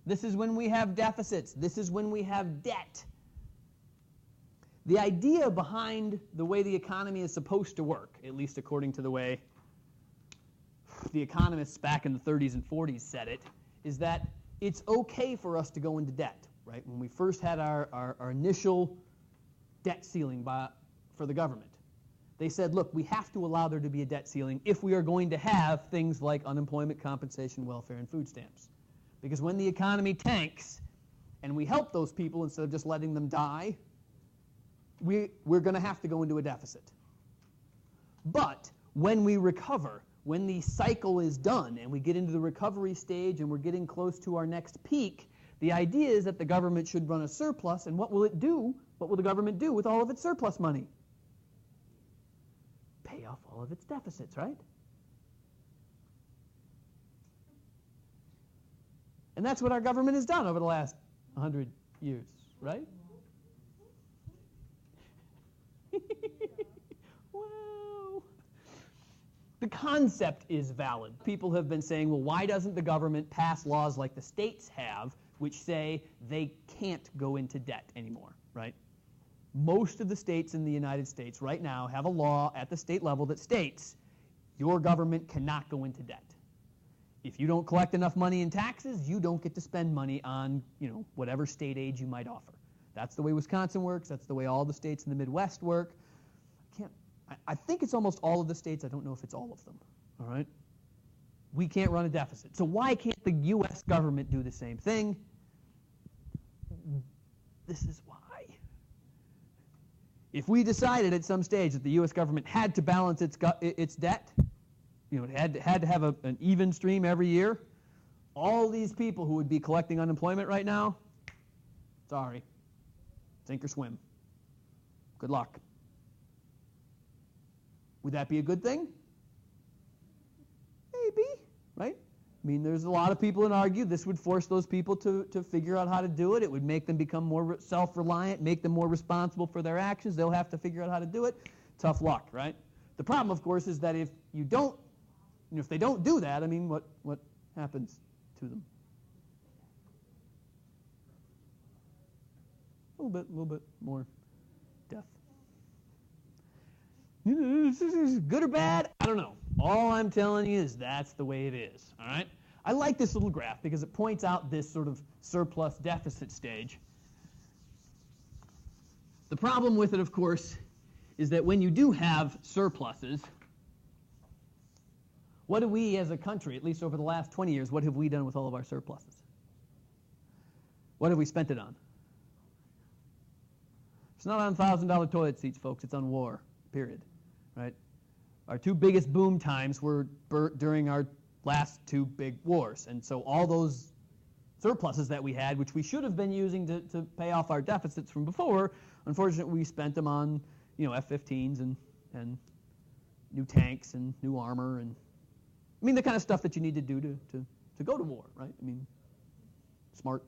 this is when we have deficits. This is when we have debt. The idea behind the way the economy is supposed to work, at least according to the way the economists back in the 30s and 40s said it, is that it's okay for us to go into debt, right? When we first had our initial debt ceiling for the government, they said, look, we have to allow there to be a debt ceiling if we are going to have things like unemployment compensation, welfare, and food stamps. Because when the economy tanks and we help those people instead of just letting them die, we're going to have to go into a deficit. But when we recover, when the cycle is done and we get into the recovery stage and we're getting close to our next peak, the idea is that the government should run a surplus, and what will it do? What will the government do with all of its surplus money? Pay off all of its deficits, right? And that's what our government has done over the last 100 years, right? Wow. The concept is valid. People have been saying, well, why doesn't the government pass laws like the states have, which say they can't go into debt anymore, right? Most of the states in the United States right now have a law at the state level that states your government cannot go into debt. If you don't collect enough money in taxes, you don't get to spend money on, whatever state aid you might offer. That's the way Wisconsin works. That's the way all the states in the Midwest work. I think it's almost all of the states. I don't know if it's all of them. All right? We can't run a deficit. So why can't the U.S. government do the same thing? This is why. If we decided at some stage that the U.S. government had to balance its debt, it had to have an even stream every year, all these people who would be collecting unemployment right now, sorry, sink or swim. Good luck. Would that be a good thing? Maybe, right? I mean, there's a lot of people that argue this would force those people to figure out how to do it. It would make them become more self-reliant, make them more responsible for their actions. They'll have to figure out how to do it. Tough luck, right? The problem, of course, is that if they don't do that, I mean, what happens to them? A little bit more death. Good or bad? I don't know. All I'm telling you is that's the way it is, all right? I like this little graph because it points out this sort of surplus deficit stage. The problem with it, of course, is that when you do have surpluses, what do we as a country, at least over the last 20 years, what have we done with all of our surpluses? What have we spent it on? It's not on $1,000 toilet seats, folks. It's on war, period. Right? Our two biggest boom times were during our last two big wars. And so all those surpluses that we had, which we should have been using to pay off our deficits from before, unfortunately we spent them on F-15s and new tanks and new armor and the kind of stuff that you need to do to go to war, right? I mean, smart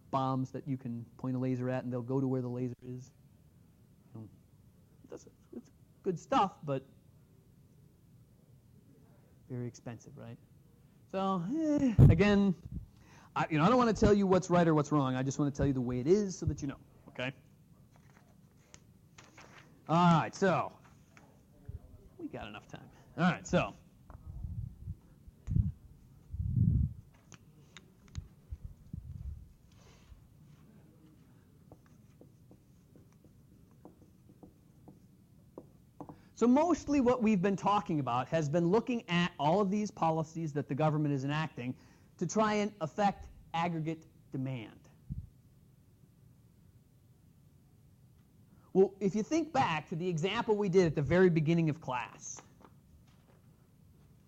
bombs that you can point a laser at and they'll go to where the laser is. It's good stuff, but very expensive, right? So, again, I don't want to tell you what's right or what's wrong. I just want to tell you the way it is so that you know, okay? All right, so we got enough time. All right, so mostly what we've been talking about has been looking at all of these policies that the government is enacting to try and affect aggregate demand. Well, if you think back to the example we did at the very beginning of class,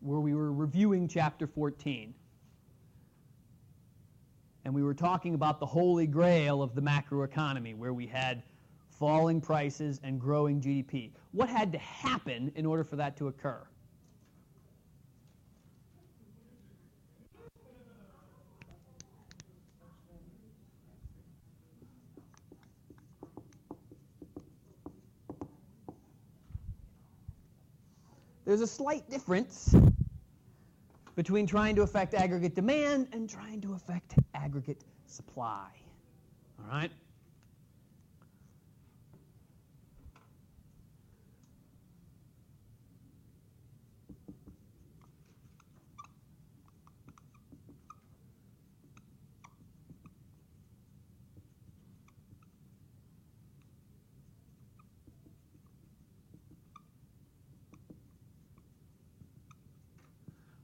where we were reviewing Chapter 14, and we were talking about the holy grail of the macroeconomy, where we had falling prices and growing GDP. What had to happen in order for that to occur? There's a slight difference between trying to affect aggregate demand and trying to affect aggregate supply. All right?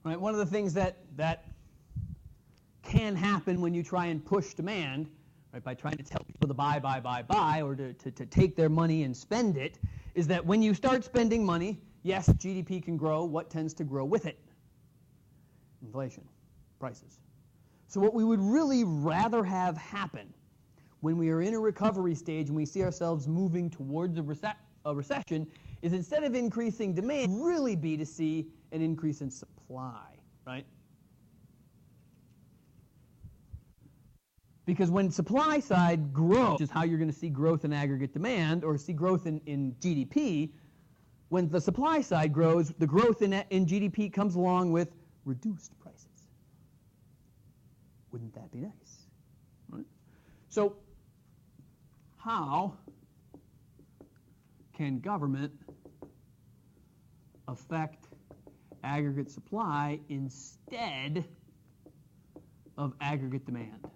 Right, one of the things that can happen when you try and push demand, right, by trying to tell people to buy, or to take their money and spend it, is that when you start spending money, yes, GDP can grow. What tends to grow with it? Inflation, prices. So what we would really rather have happen when we are in a recovery stage and we see ourselves moving towards a recession is instead of increasing demand, really be to see an increase in supply, right? Because when supply side grows, which is how you're going to see growth in aggregate demand or see growth in GDP, when the supply side grows, the growth in GDP comes along with reduced prices. Wouldn't that be nice? Right? So how can government affect aggregate supply instead of aggregate demand?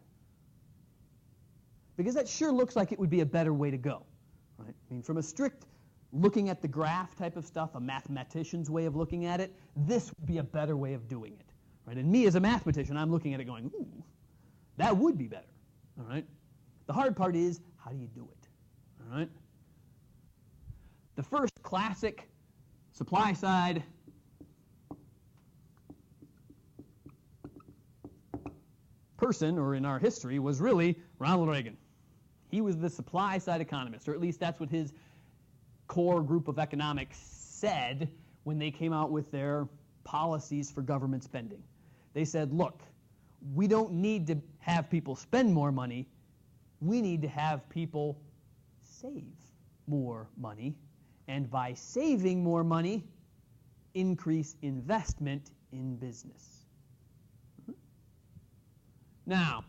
Because that sure looks like it would be a better way to go, right? I mean, from a strict looking at the graph type of stuff, a mathematician's way of looking at it, this would be a better way of doing it, right? And me as a mathematician, I'm looking at it going, ooh, that would be better, all right? The hard part is, how do you do it, all right? The first classic supply side person, or in our history, was really Ronald Reagan. He was the supply side economist, or at least that's what his core group of economics said when they came out with their policies for government spending. They said, look, we don't need to have people spend more money. We need to have people save more money. And by saving more money, increase investment in business. Now,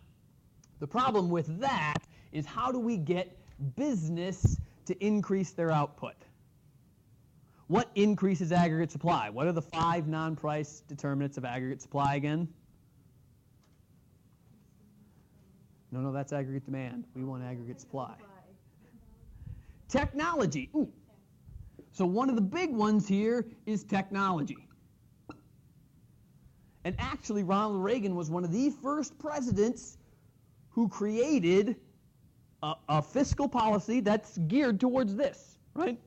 the problem with that is, how do we get business to increase their output? What increases aggregate supply? What are the 5 non-price determinants of aggregate supply again? No, that's aggregate demand. We want aggregate supply. Technology. Ooh. So one of the big ones here is technology. And actually, Ronald Reagan was one of the first presidents who created a fiscal policy that's geared towards this, right?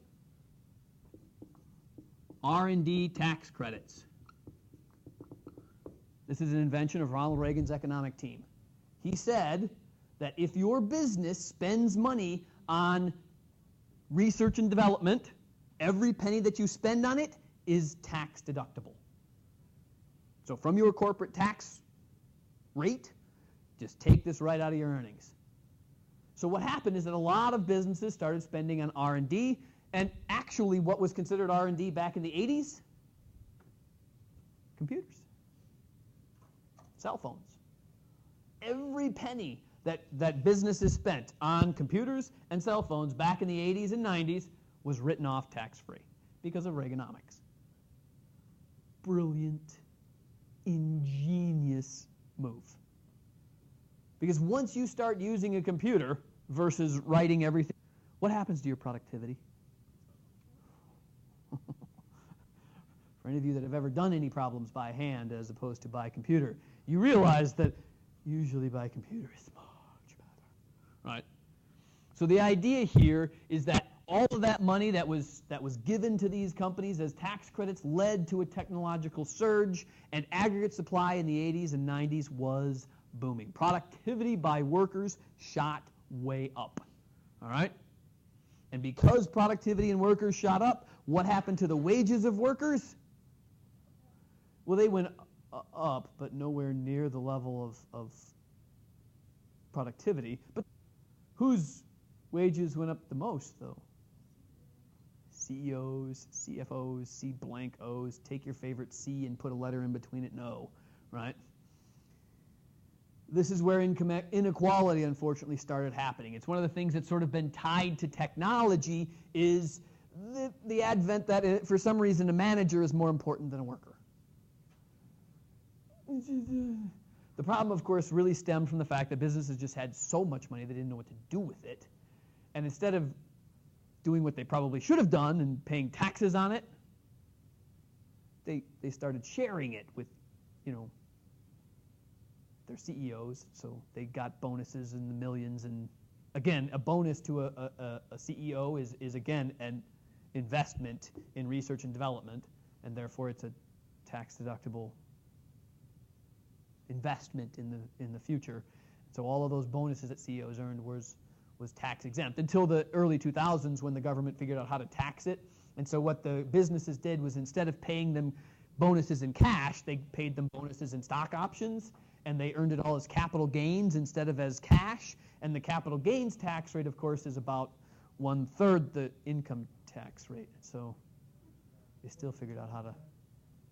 R&D tax credits. This is an invention of Ronald Reagan's economic team. He said that if your business spends money on research and development, every penny that you spend on it is tax deductible. So from your corporate tax rate, just take this right out of your earnings. So what happened is that a lot of businesses started spending on R&D, and actually what was considered R&D back in the 80s? Computers. Cell phones. Every penny that businesses spent on computers and cell phones back in the 80s and 90s was written off tax-free because of Reaganomics. Brilliant, ingenious move. Because once you start using a computer versus writing everything, what happens to your productivity? For any of you that have ever done any problems by hand as opposed to by computer, you realize that usually by computer is much better, right? So the idea here is that all of that money that was given to these companies as tax credits led to a technological surge, and aggregate supply in the 80s and 90s was booming. Productivity by workers shot way up, all right? And because productivity in workers shot up, what happened to the wages of workers? Well, they went up, but nowhere near the level of productivity. But whose wages went up the most, though? CEOs, CFOs, C blank O's, take your favorite C and put a letter in between it, no, right? This is where income inequality, unfortunately, started happening. It's one of the things that's sort of been tied to technology is the advent that, for some reason, a manager is more important than a worker. The problem, of course, really stemmed from the fact that businesses just had so much money they didn't know what to do with it. And instead of doing what they probably should have done and paying taxes on it, they started sharing it with, their CEOs. So they got bonuses in the millions. And again, a bonus to a CEO is again an investment in research and development, and therefore it's a tax deductible investment in the future. So all of those bonuses that CEOs earned was tax exempt until the early 2000s, when the government figured out how to tax it. And so what the businesses did was, instead of paying them bonuses in cash, they paid them bonuses in stock options, and they earned it all as capital gains instead of as cash. And the capital gains tax rate, of course, is about 1/3 the income tax rate. So they still figured out how to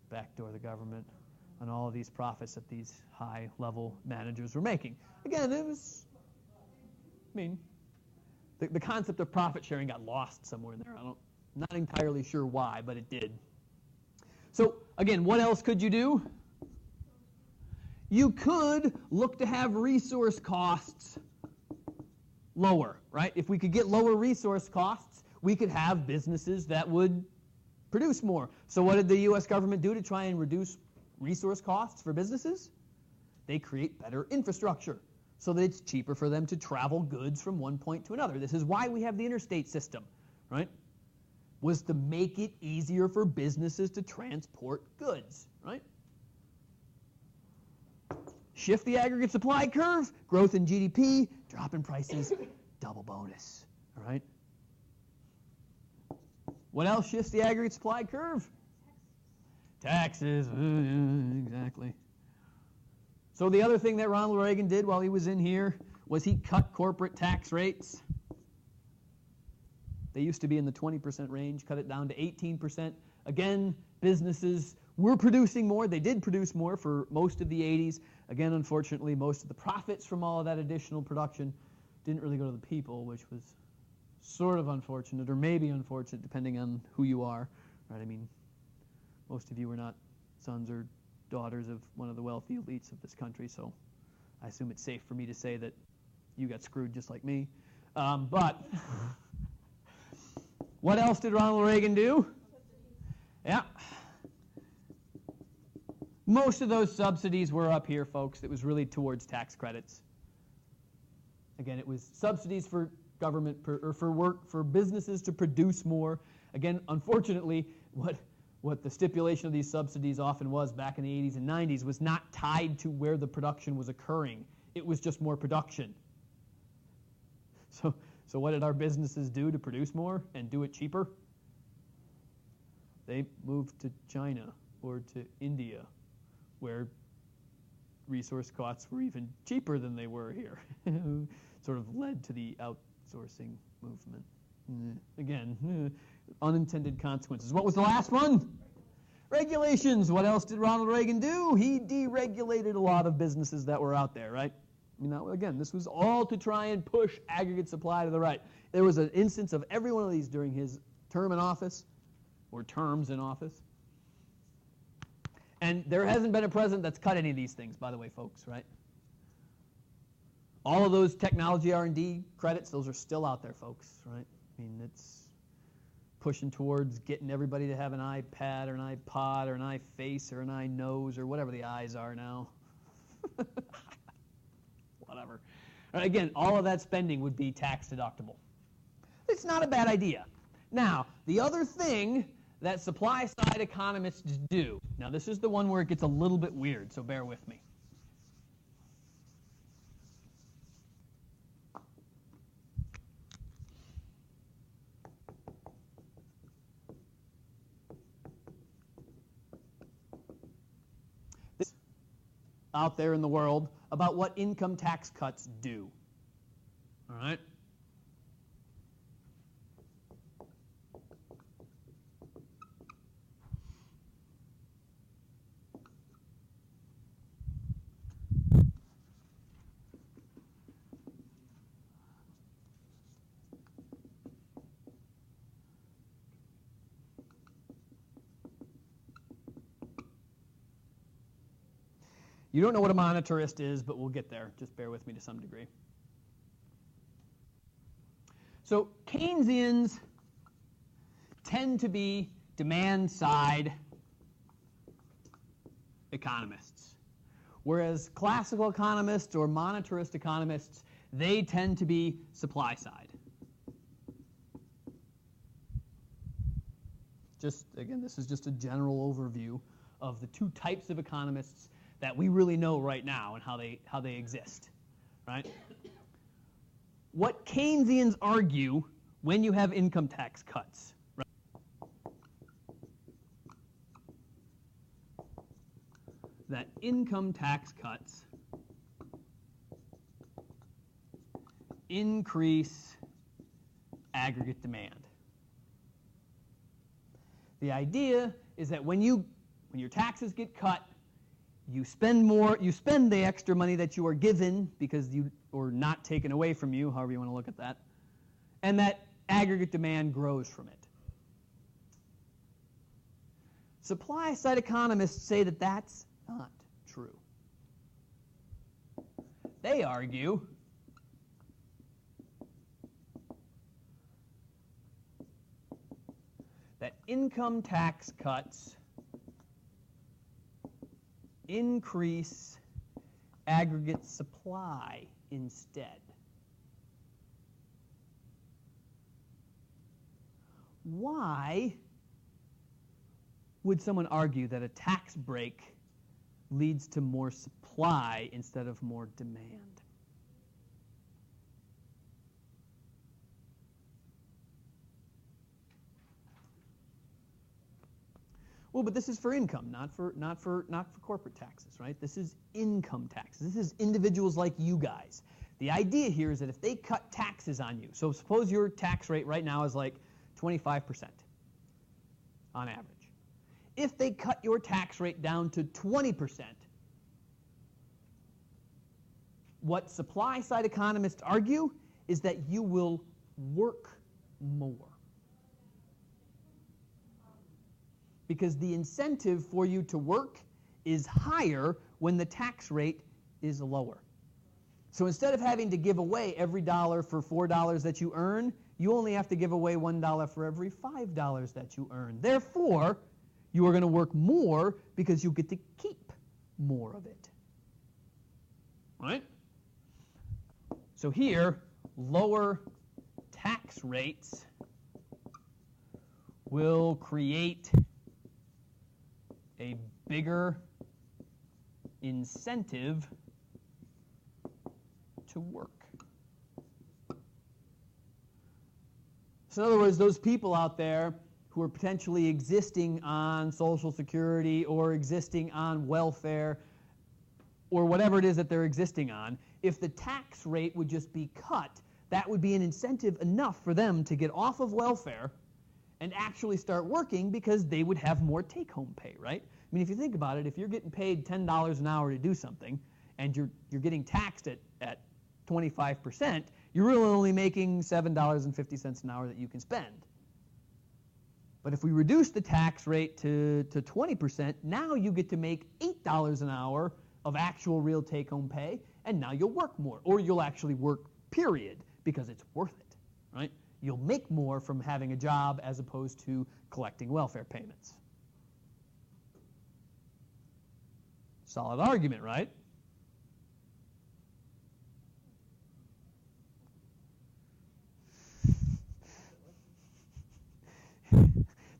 backdoor the government on all of these profits that these high-level managers were making. Again, it was, I mean, the concept of profit sharing got lost somewhere in there. I'm not entirely sure why, but it did. So again, what else could you do? You could look to have resource costs lower, right? If we could get lower resource costs, we could have businesses that would produce more. So what did the U.S. government do to try and reduce resource costs for businesses? They create better infrastructure so that it's cheaper for them to travel goods from one point to another. This is why we have the interstate system, right? Was to make it easier for businesses to transport goods, right? Shift the aggregate supply curve, growth in GDP, drop in prices, double bonus, all right? What else shifts the aggregate supply curve? Taxes, exactly. So the other thing that Ronald Reagan did while he was in here was he cut corporate tax rates. They used to be in the 20% range, cut it down to 18%. Again, businesses were producing more. They did produce more for most of the 80s. Again, unfortunately, most of the profits from all of that additional production didn't really go to the people, which was sort of unfortunate, or maybe unfortunate, depending on who you are. Right? I mean, most of you are not sons or daughters of one of the wealthy elites of this country, so I assume it's safe for me to say that you got screwed just like me. But what else did Ronald Reagan do? Yeah. Most of those subsidies were up here, folks. It was really towards tax credits. Again, it was subsidies for government or for businesses to produce more. Again, unfortunately, what the stipulation of these subsidies often was back in the 80s and 90s was not tied to where the production was occurring. It was just more production. So what did our businesses do to produce more and do it cheaper? They moved to China or to India, where resource costs were even cheaper than they were here. Sort of led to the outsourcing movement. Again, unintended consequences. What was the last one? Regulations. What else did Ronald Reagan do? He deregulated a lot of businesses that were out there, right? I mean, again, this was all to try and push aggregate supply to the right. There was an instance of every one of these during his term in office, or terms in office. And there hasn't been a president that's cut any of these things, by the way, folks, right? All of those technology R&D credits, those are still out there, folks, right? I mean, it's pushing towards getting everybody to have an iPad or an iPod or an iFace or an iNose or whatever the eyes are now. Whatever. Again, all of that spending would be tax deductible. It's not a bad idea. Now, the other thing that supply-side economists do, now this is the one where it gets a little bit weird, so bear with me. This out there in the world about what income tax cuts do. All right? You don't know what a monetarist is, but we'll get there. Just bear with me to some degree. So Keynesians tend to be demand-side economists, whereas classical economists or monetarist economists, they tend to be supply-side. Just, again, this is just a general overview of the two types of economists that we really know right now and how they exist, right? What Keynesians argue when you have income tax cuts, right? That income tax cuts increase aggregate demand. The idea is that when your taxes get cut, you spend more, you spend the extra money that you are given or not taken away from you, however you want to look at that, and that aggregate demand grows from it. Supply side economists say that that's not true. They argue that income tax cuts increase aggregate supply instead. Why would someone argue that a tax break leads to more supply instead of more demand? Well, but this is for income, not for corporate taxes, right? This is income taxes. This is individuals like you guys. The idea here is that if they cut taxes on you, so suppose your tax rate right now is like 25% on average. If they cut your tax rate down to 20%, what supply side economists argue is that you will work more. Because the incentive for you to work is higher when the tax rate is lower. So instead of having to give away every dollar for $4 that you earn, you only have to give away $1 for every $5 that you earn. Therefore, you are going to work more because you get to keep more of it. Right? So here, lower tax rates will create a bigger incentive to work. So in other words, those people out there who are potentially existing on Social Security or existing on welfare or whatever it is that they're existing on, if the tax rate would just be cut, that would be an incentive enough for them to get off of welfare and actually start working because they would have more take-home pay, right? I mean, if you think about it, if you're getting paid $10 an hour to do something and you're getting taxed at 25%, you're really only making $7.50 an hour that you can spend. But if we reduce the tax rate to 20%, now you get to make $8 an hour of actual real take-home pay, and now you'll work more, or you'll actually work, period, because it's worth it, right? You'll make more from having a job as opposed to collecting welfare payments. Solid argument, right?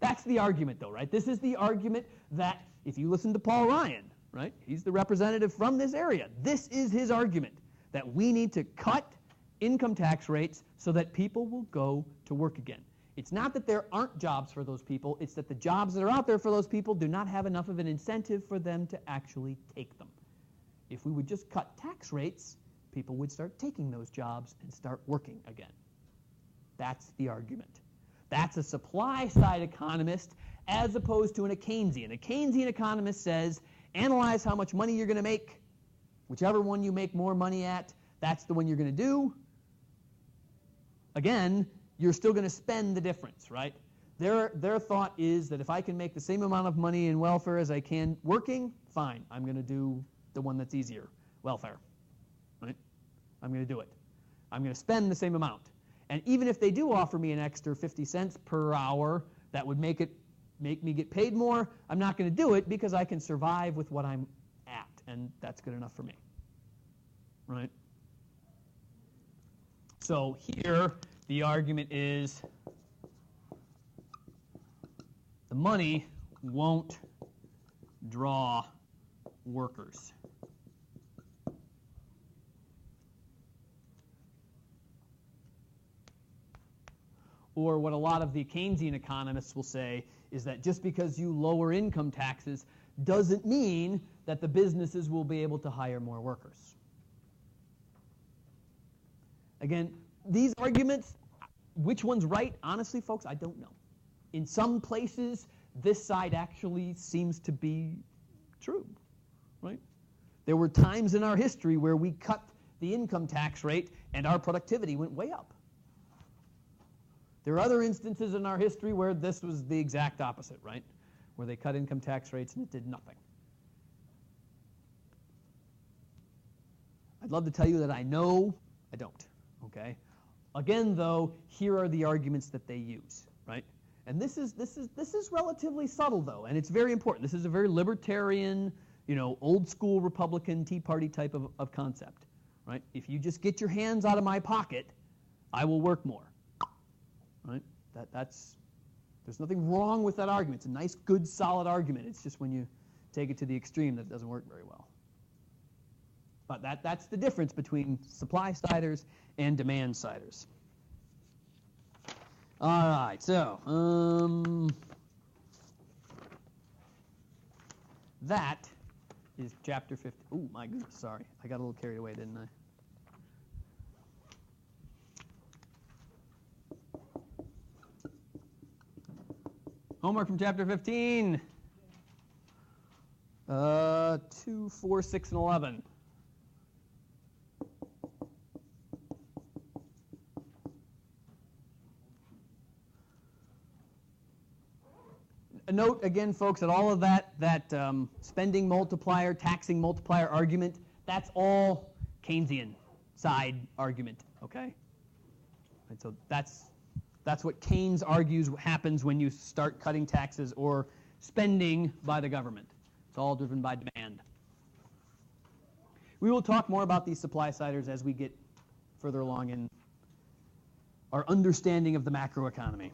That's the argument, though, right? This is the argument that, if you listen to Paul Ryan, right? He's the representative from this area. This is his argument, that we need to cut income tax rates so that people will go to work again. It's not that there aren't jobs for those people, it's that the jobs that are out there for those people do not have enough of an incentive for them to actually take them. If we would just cut tax rates, people would start taking those jobs and start working again. That's the argument. That's a supply side economist as opposed to a Keynesian. A Keynesian economist says, analyze how much money you're going to make. Whichever one you make more money at, that's the one you're going to do. Again, you're still going to spend the difference, right? Their thought is that if I can make the same amount of money in welfare as I can working, fine, I'm going to do the one that's easier, welfare, right? I'm going to do it. I'm going to spend the same amount. And even if they do offer me an extra 50 cents per hour, that would make me get paid more, I'm not going to do it because I can survive with what I'm at, and that's good enough for me, right? So here, the argument is the money won't draw workers. Or what a lot of the Keynesian economists will say is that just because you lower income taxes doesn't mean that the businesses will be able to hire more workers. Again, these arguments, which one's right, honestly, folks, I don't know. In some places, this side actually seems to be true, right? There were times in our history where we cut the income tax rate and our productivity went way up. There are other instances in our history where this was the exact opposite, right? Where they cut income tax rates and it did nothing. I'd love to tell you that I know. I don't, okay? Again, though, here are the arguments that they use, right? And this is relatively subtle, though, and it's very important. This is a very libertarian, old school Republican Tea Party type of concept, right? If you just get your hands out of my pocket, I will work more, right? There's nothing wrong with that argument. It's a nice, good, solid argument. It's just when you take it to the extreme that it doesn't work very well. But that's the difference between supply-siders and demand-siders. All right, so that is chapter 50. Oh, my goodness, sorry. I got a little carried away, didn't I? Homework from chapter 15. 2, 4, 6, and 11. A note again, folks, that all of that spending multiplier, taxing multiplier argument, that's all Keynesian side argument, okay? And so that's what Keynes argues happens when you start cutting taxes or spending by the government. It's all driven by demand. We will talk more about these supply-siders as we get further along in our understanding of the macroeconomy.